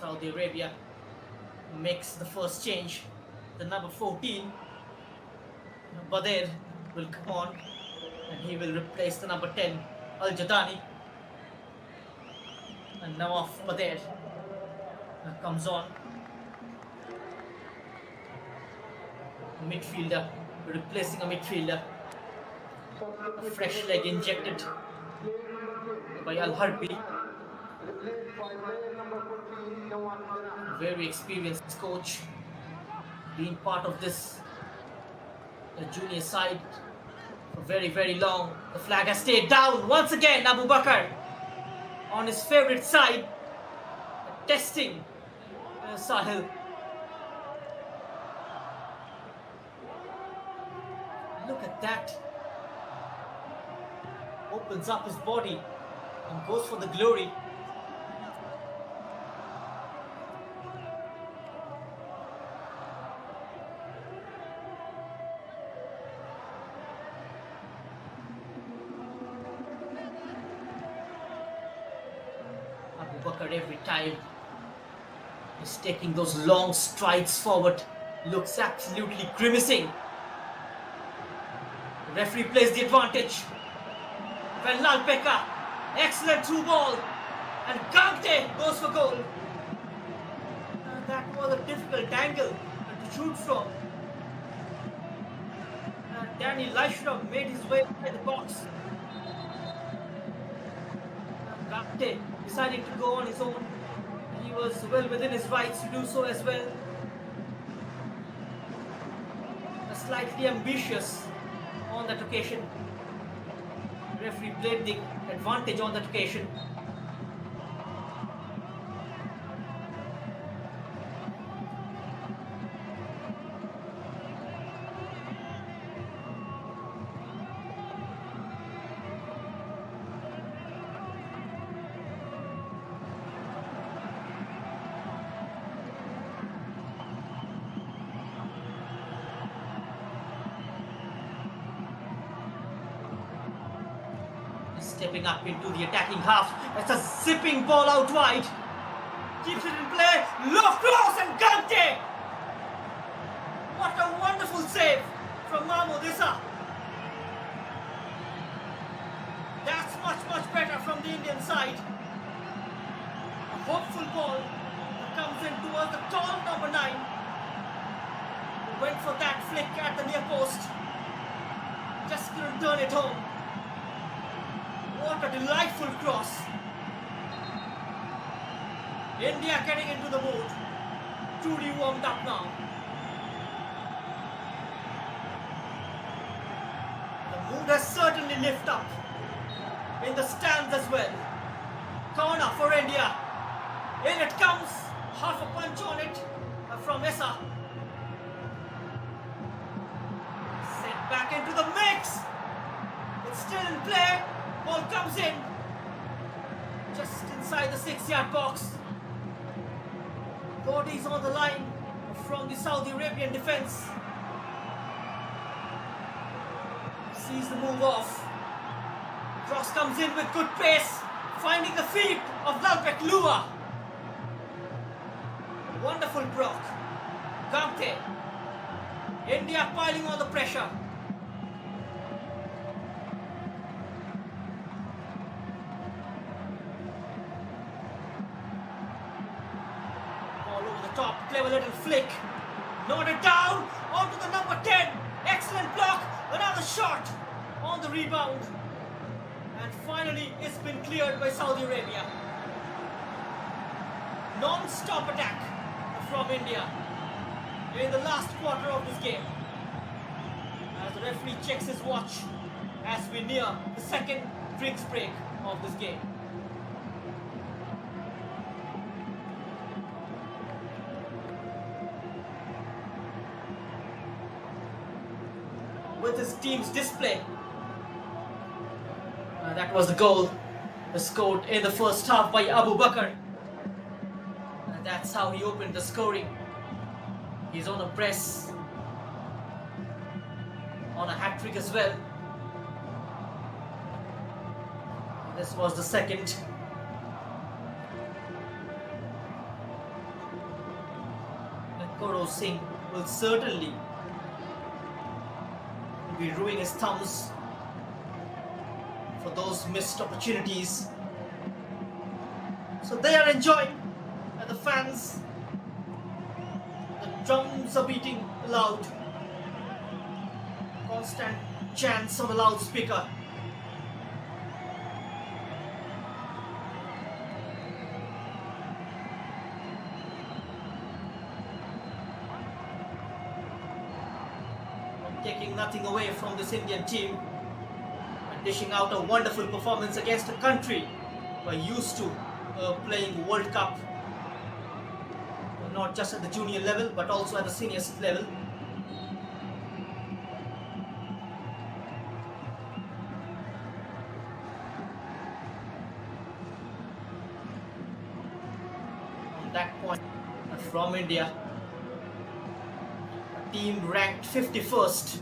Speaker 3: Saudi Arabia makes the first change. The number 14, Bader, will come on and he will replace the number 10, Al-Jadani. And Nawaf Bader comes on. A midfielder replacing a midfielder. A fresh leg injected by Al-Harbi. Very experienced coach, being part of this junior side for very, very long. The flag has stayed down once again. Abu Bakr on his favorite side, testing Sahil. Look at that. Opens up his body and goes for the glory. Abu Bakr every time is taking those long strides forward, looks absolutely grimacing. The referee plays the advantage. When Lalpeka, excellent through ball, and Gangte goes for goal. That was a difficult angle to shoot from. Danny Leishram made his way into the box. Gangte deciding to go on his own. He was well within his rights to do so as well. Slightly ambitious on that occasion. Referee played the advantage on that occasion. Stepping up into the attacking half. It's a zipping ball out wide. Keeps it in play. Low cross and Gante. What a wonderful save from Mahmoud Issa. That's much better from the Indian side. A hopeful ball that comes in towards the tall number 9. Went for that flick at the near post. Just couldn't turn it home. What a delightful cross. India getting into the mood. Truly warmed up now. The mood has certainly lifted up in the stands as well. Corner for India. In it comes. Half a punch on it from Issa. Sent back into the mix. It's still in play. Ball comes in just inside the 6-yard box. Bodies on the line from the Saudi Arabian defense. Sees the move off. Cross comes in with good pace, finding the feet of Lalpek Lua. Wonderful block. Gante. India piling on the pressure. Top, clever little flick. Nodded down onto the number 10. Excellent block. Another shot on the rebound. And finally, it's been cleared by Saudi Arabia. Non-stop attack from India in the last quarter of this game. As the referee checks his watch as we near the second drinks break of this game. With his team's display. That was the goal scored in the first half by Abu Bakr. And that's how he opened the scoring. He's on a press, on a hat-trick as well. This was the second. Koro Singh will certainly be ruining his thumbs for those missed opportunities. So they are enjoying, and the fans, the drums are beating loud. Constant chants on the loudspeaker. Taking nothing away from this Indian team and dishing out a wonderful performance against a country who are used to playing World Cup, not just at the junior level but also at the seniors level. that point from India, a team ranked 51st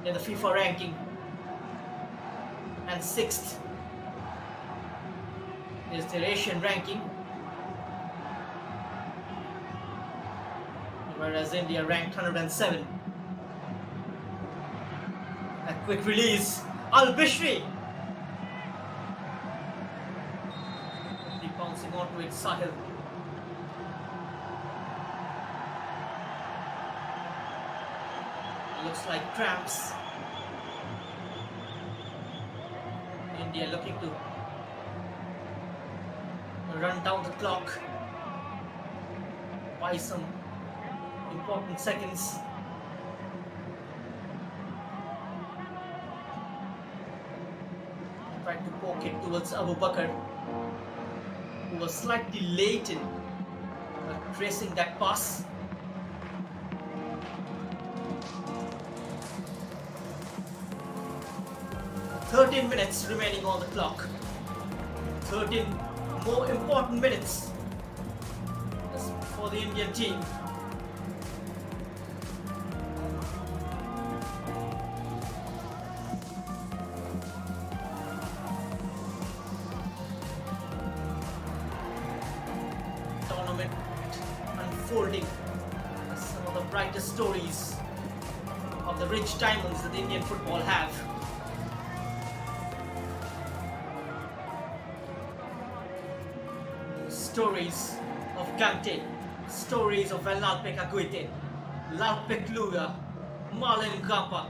Speaker 3: in the FIFA ranking and 6th is their Asian ranking, whereas India ranked 107. A quick release, Al-Bishri bouncing onto it, Sahil. Looks like cramps. India looking to run down the clock by some important seconds. Tried to poke it towards Abu Bakr, who was slightly late in tracing that pass. "13 minutes remaining on the clock. 13 more important minutes for the Indian team. Tournament unfolding some of the brightest stories of the rich diamonds that Indian football have. Stories of Kante, stories of Lalpek Aguite, Lalpek Luga, Marlon Gampa,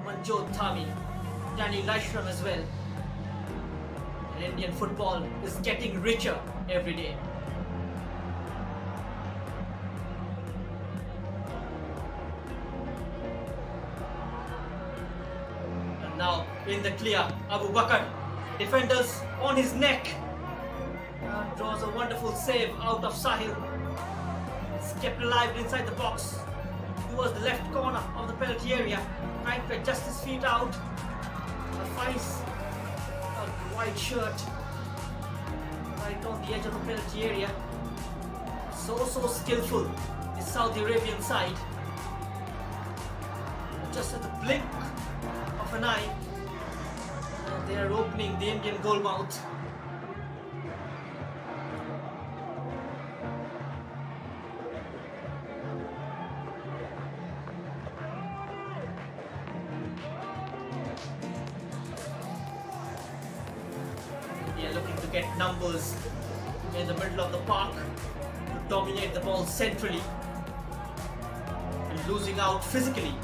Speaker 3: Manjot Thami, Danny Lashram as well. And Indian football is getting richer every day. And now in the clear, Abu Bakr, defenders on his neck. Draws a wonderful save out of Sahil. It's kept alive inside the box towards the left corner of the penalty area, trying to adjust his feet out. Finds a white shirt right on the edge of the penalty area. So skillful, the Saudi Arabian side. Just at the blink of an eye, they are opening the Indian goal mouth. Get numbers in the middle of the park to dominate the ball centrally and losing out physically.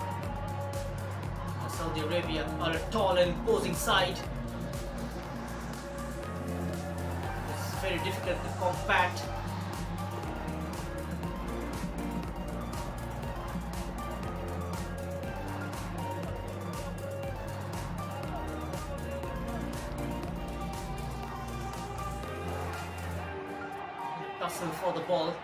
Speaker 3: Saudi Arabia are a tall and imposing side. It's very difficult to combat. Tussle for the ball.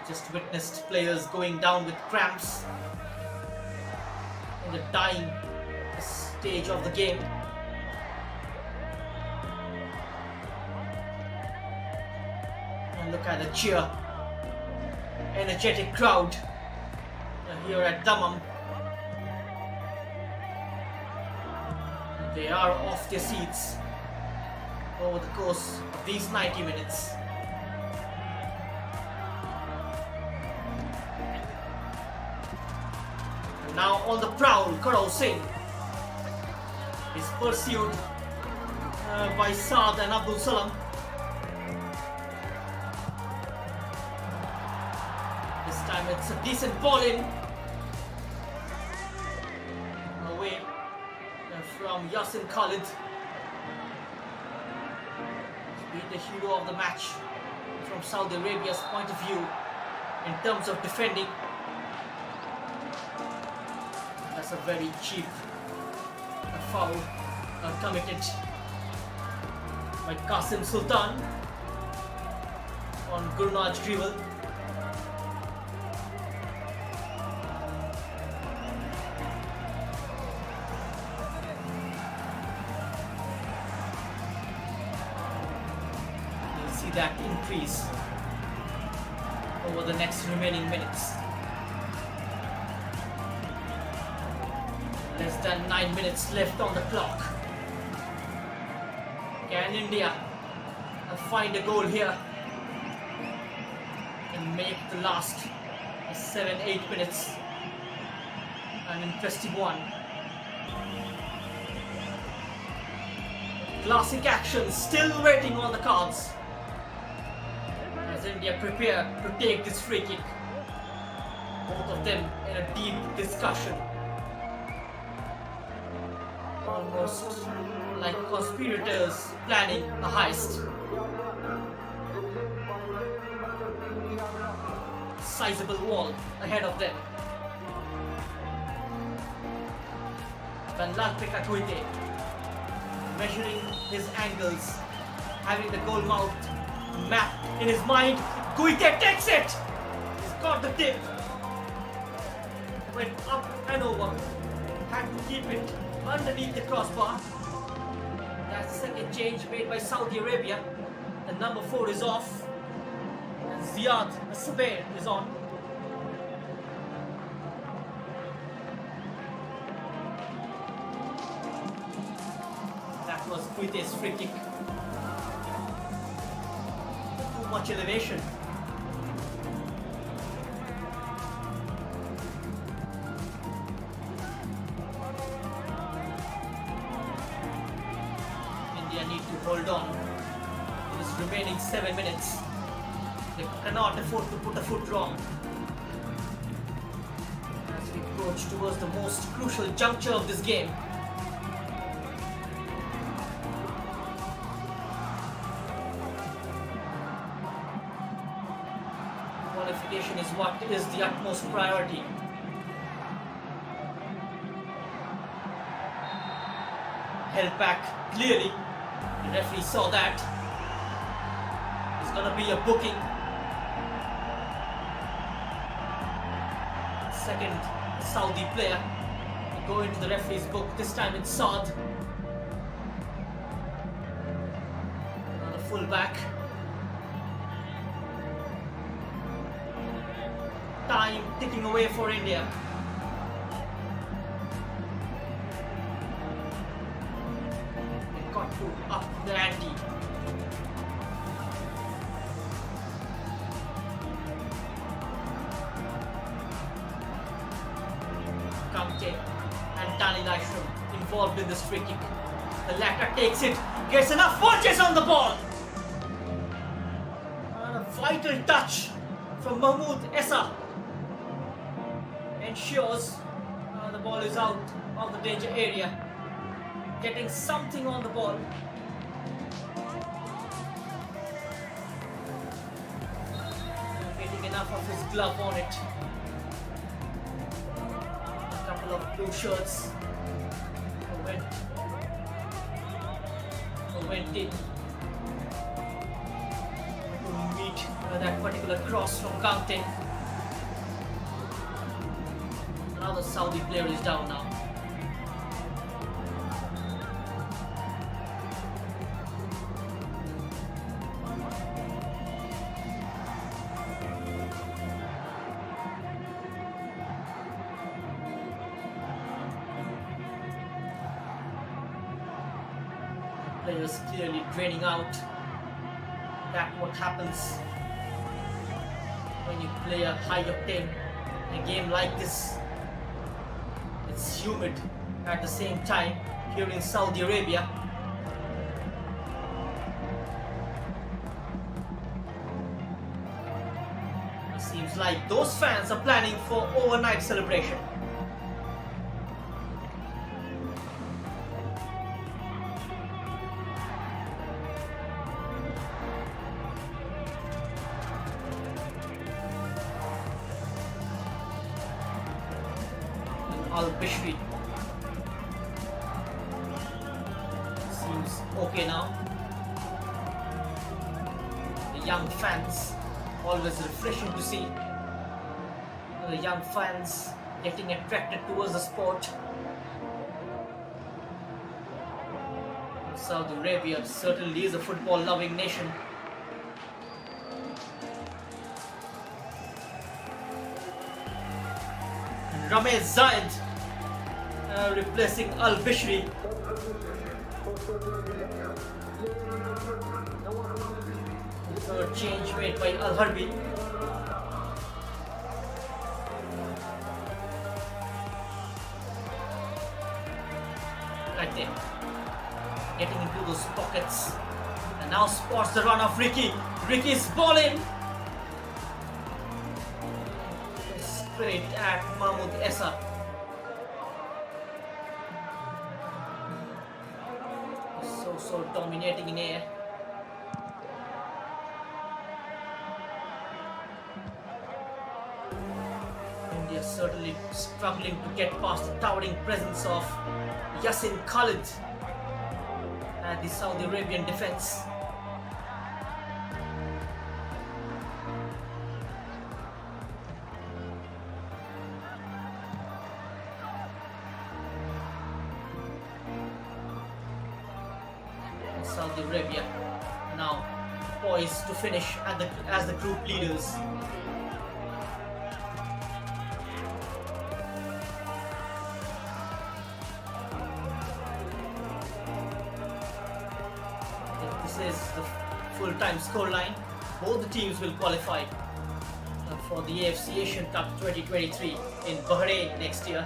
Speaker 3: Just witnessed players going down with cramps in the dying stage of the game. And look at the cheer. Energetic crowd here at Dammam. They are off their seats over the course of these 90 minutes. And now on the prowl, Karol Singh is pursued by Saad and Abdul Salam. This time it's a decent ball in. Away from Yasin Khalid. He's been the hero of the match from Saudi Arabia's point of view in terms of defending. That's a very cheap foul committed by Qasim Sultan on Gurnaj Grewal. see that increase over the next remaining minutes. Less than 9 minutes left on the clock. Can India find a goal here and make the last 7-8 minutes an interesting one? Classic action still waiting on the cards as India prepare to take this free kick. Both of them in a deep discussion, almost like conspirators planning a heist. Sizable wall ahead of them. Van Guite measuring his angles, having the goal mouth mapped in his mind. Guite takes it! He's got the tip. Went up and over. Had to keep it underneath the crossbar. That's the second change made by Saudi Arabia. The number 4 is off. And Ziad Sabir is on. That was Guite's free kick. Too much elevation. India need to hold on in this remaining 7 minutes. They cannot afford to put a foot wrong as we approach towards the most crucial juncture of this game. Qualification is what is the utmost priority. Held back clearly. The referee saw that. It's gonna be a booking. Second Saudi player to go into the referee's book. This time it's Saad. Another full back. Time ticking away for India. They got to up the ante. Kamte and Dani Lashram involved in this free kick. The latter takes it, gets enough punches on the ball. And a vital touch from Mahmood Essa ensures the ball is out of the danger area. Getting something on the ball. Getting enough of his glove on it. A couple of blue shirts went in to meet that particular cross from Kamte. Another Saudi player is down now. Players clearly draining out. That's what happens when you play a high octane in a game like this. It's humid at the same time here in Saudi Arabia. It seems like those fans are planning for overnight celebration. Al-Bishri seems okay now. The young fans, always refreshing to see. The young fans getting attracted towards the sport. Saudi Arabia certainly is a football-loving nation. Ramesh Zayed replacing Al-Bishri. Third change made by Al-Harbi. Right there. Getting into those pockets. And now spots the run of Ricky. Ricky's ball in. Straight at Mahmoud Essa. So dominating in air. India certainly struggling to get past the towering presence of Yasin Khalid at the Saudi Arabian defense. Saudi Arabia now poised to finish as the group leaders. This is the full-time scoreline. Both the teams will qualify for the AFC Asian Cup 2023 in Bahrain next year.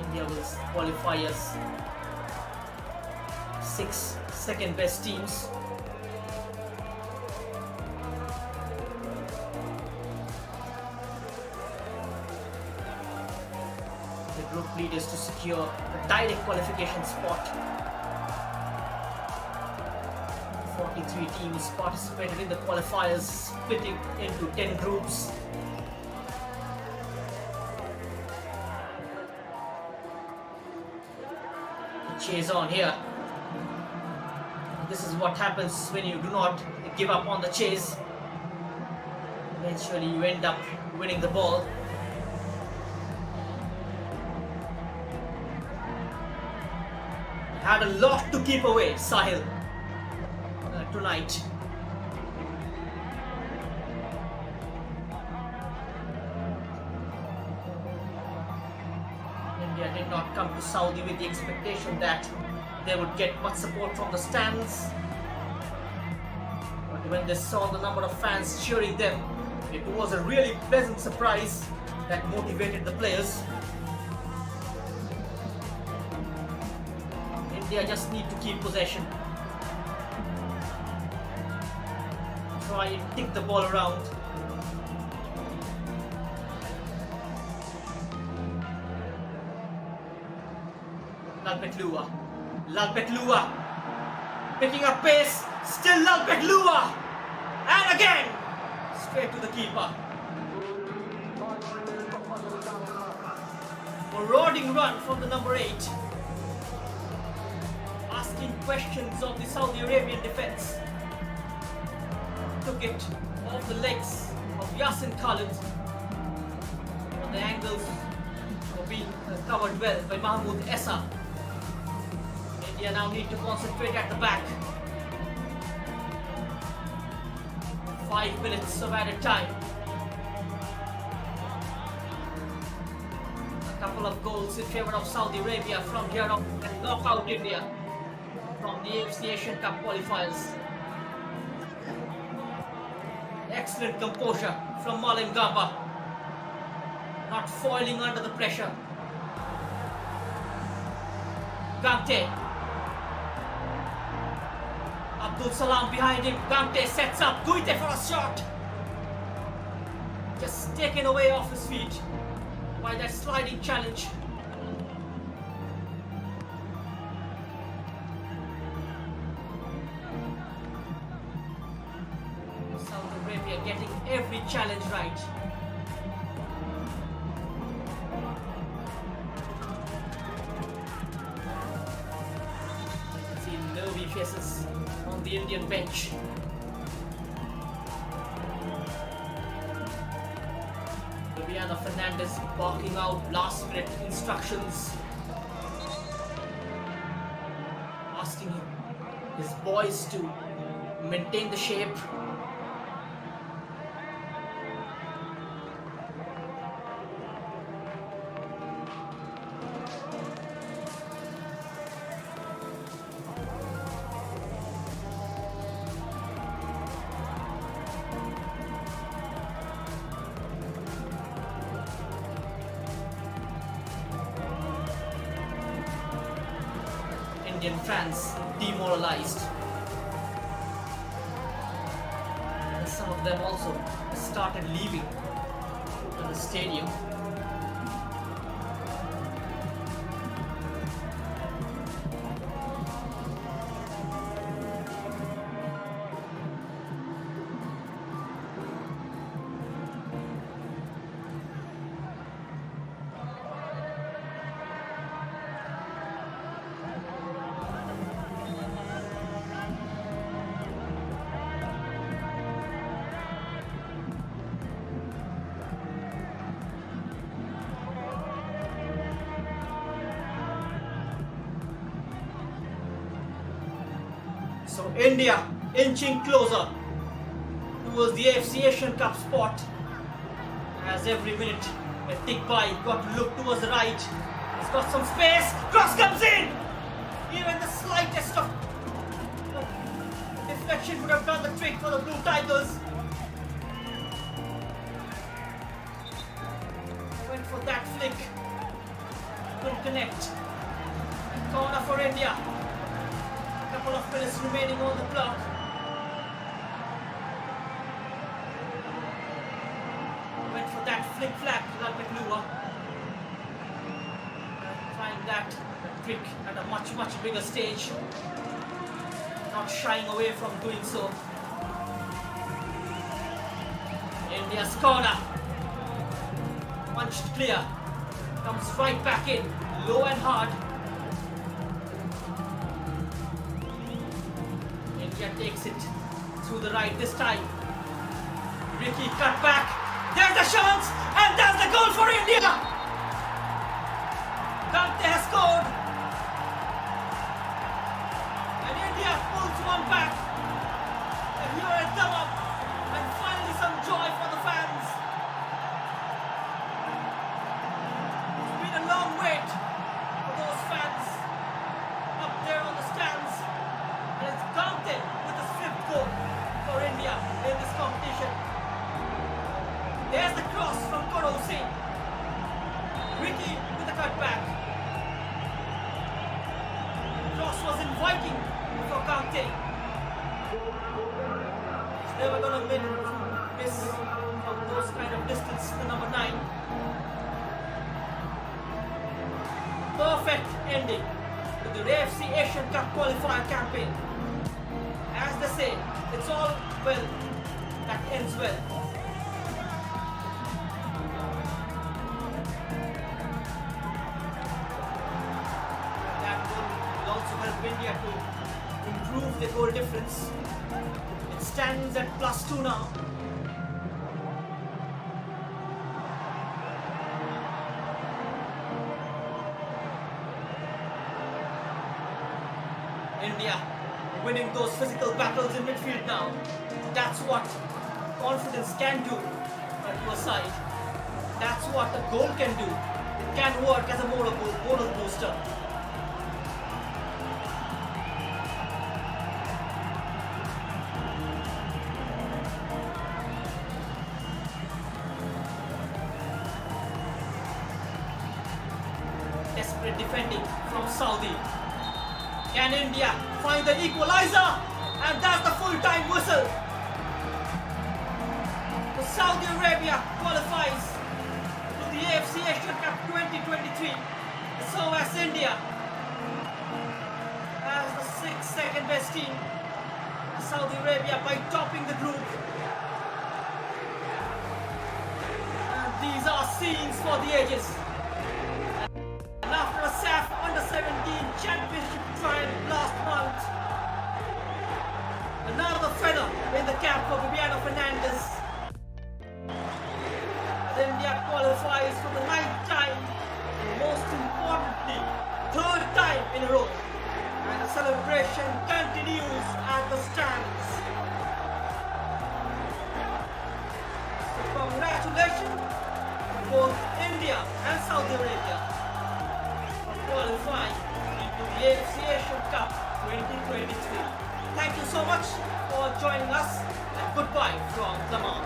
Speaker 3: India will qualify as 6 second-best teams. The group leaders to secure a direct qualification spot. 43 teams participated in the qualifiers, splitting into 10 groups. Chase on here. This is what happens when you do not give up on the chase. Eventually you end up winning the ball. Had a lot to keep away, Sahil, tonight. India did not come to Saudi with the expectation that they would get much support from the stands. But when they saw the number of fans cheering them, it was a really pleasant surprise that motivated the players. India just need to keep possession. Try and kick the ball around. Lalpet Lua picking up pace, still Lalpet Lua, and again straight to the keeper. Marauding run from the number 8, asking questions of the Saudi Arabian defense. Took it off the legs of Yasin Khalid, but the angles were being covered well by Mahmoud Essa. India now need to concentrate at the back. 5 minutes of added time. A couple of goals in favour of Saudi Arabia from here on and knock out India from the AFC Asian Cup qualifiers. Excellent composure from Malin Gamba, not foiling under the pressure. Gante. Abdul Salam behind him. Gante sets up Guite for a shot. Just taken away off his feet by that sliding challenge. Saudi Arabia getting every challenge right. See nervy faces on the Indian bench. Viviano Fernandez barking out last minute instructions, asking his boys to maintain the shape. Indian fans demoralized. And some of them also started leaving the stadium. So India inching closer towards the AFC Asian Cup spot. As every minute a tick by, got to look towards the right. He's got some space. Cross comes in. Even the slightest of deflection would have done the trick for the Blue Tigers. Went for that flick. Couldn't connect. Corner for India. Couple of minutes remaining on the clock. Went for that flick flack, Lalpekluwa. Trying that trick at a much bigger stage. Not shying away from doing so. India's corner. Punched clear. Comes right back in. Low and hard. India takes it through the right this time. Ricky cut back. There's the chance, and there's the goal for India. Kante has scored, and India pulls one back. And here a thumb up, and finally some joy for the fans. It's been a long wait for those fans up there on the stands. And it's Kante with a swift goal for India in this competition. There's the cross from Korosi. Ricky with a cutback. Cross was inviting for Kante. He's never gonna miss from those kind of distance, the number 9. Perfect ending to the AFC Asian Cup qualifier campaign. As they say, it's all well that ends well. That will also help India to improve the goal difference. It stands at +2 now. India winning those physical battles in midfield now. That's what confidence can do at your side. That's what a goal can do. It can work as a moral booster. Desperate defending from Saudi. Can India find the equalizer? And that's the full-time whistle. So Saudi Arabia qualifies to the AFC Asian Cup 2023. So as India as the 6th second best team. Saudi Arabia by topping the group. And these are scenes for the ages. And after a SAF Under-17 Championship trial last month, another feather in the cap for Viviano Fernandez. India qualifies for the ninth time and most importantly, third time in a row. And the celebration continues at the stands. So congratulations to both India and Saudi Arabia for qualifying into the AFC Asian Cup 2023. Thank you so much for joining us and goodbye from Daman.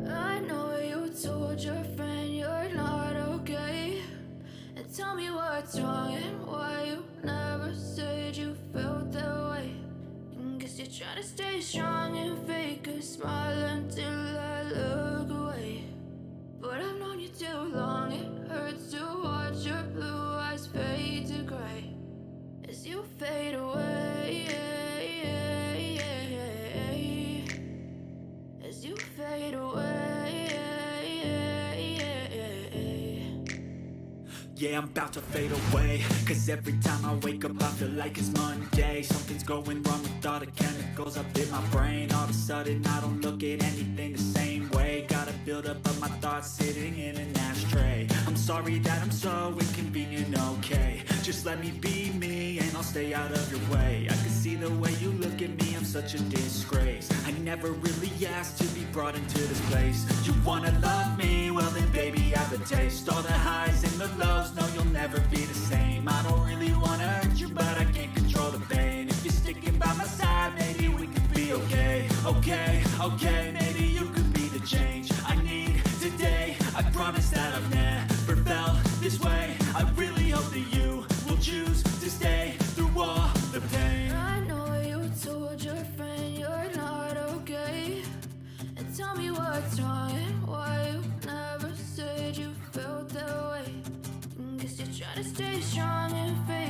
Speaker 5: I know you told your friend you're not okay. And tell me what's wrong and why you never said you felt that way. And guess you're trying to stay strong and fake a smile until I look away. But I've known you too long, it hurts to watch your blue eyes fade to gray as you fade away. As you fade away.
Speaker 1: Yeah, I'm about to fade away, cause every time I wake up I feel like it's Monday. Something's going wrong with all the chemicals up in my brain. All of a sudden I don't look at anything the same way. Gotta build up of my thoughts sitting in an ashtray. I'm sorry that I'm so inconvenient, okay. Just let me be me and I'll stay out of your way. I can see the way you look at me, I'm such a disgrace. I never really asked to be brought into this place. You wanna love me? Well then baby have a taste. All the highs and the lows, no you'll never be the same. I don't really wanna hurt you but I can't control the pain. If you're sticking by my side maybe we could be okay. Okay, maybe you could be the change I need today. I promise that I've never felt this way. I really hope that you will choose to stay through all the pain.
Speaker 5: I know you told your friend you're not okay. And tell me what's wrong and why you never said you felt that way. Guess you're trying to stay strong and faithful.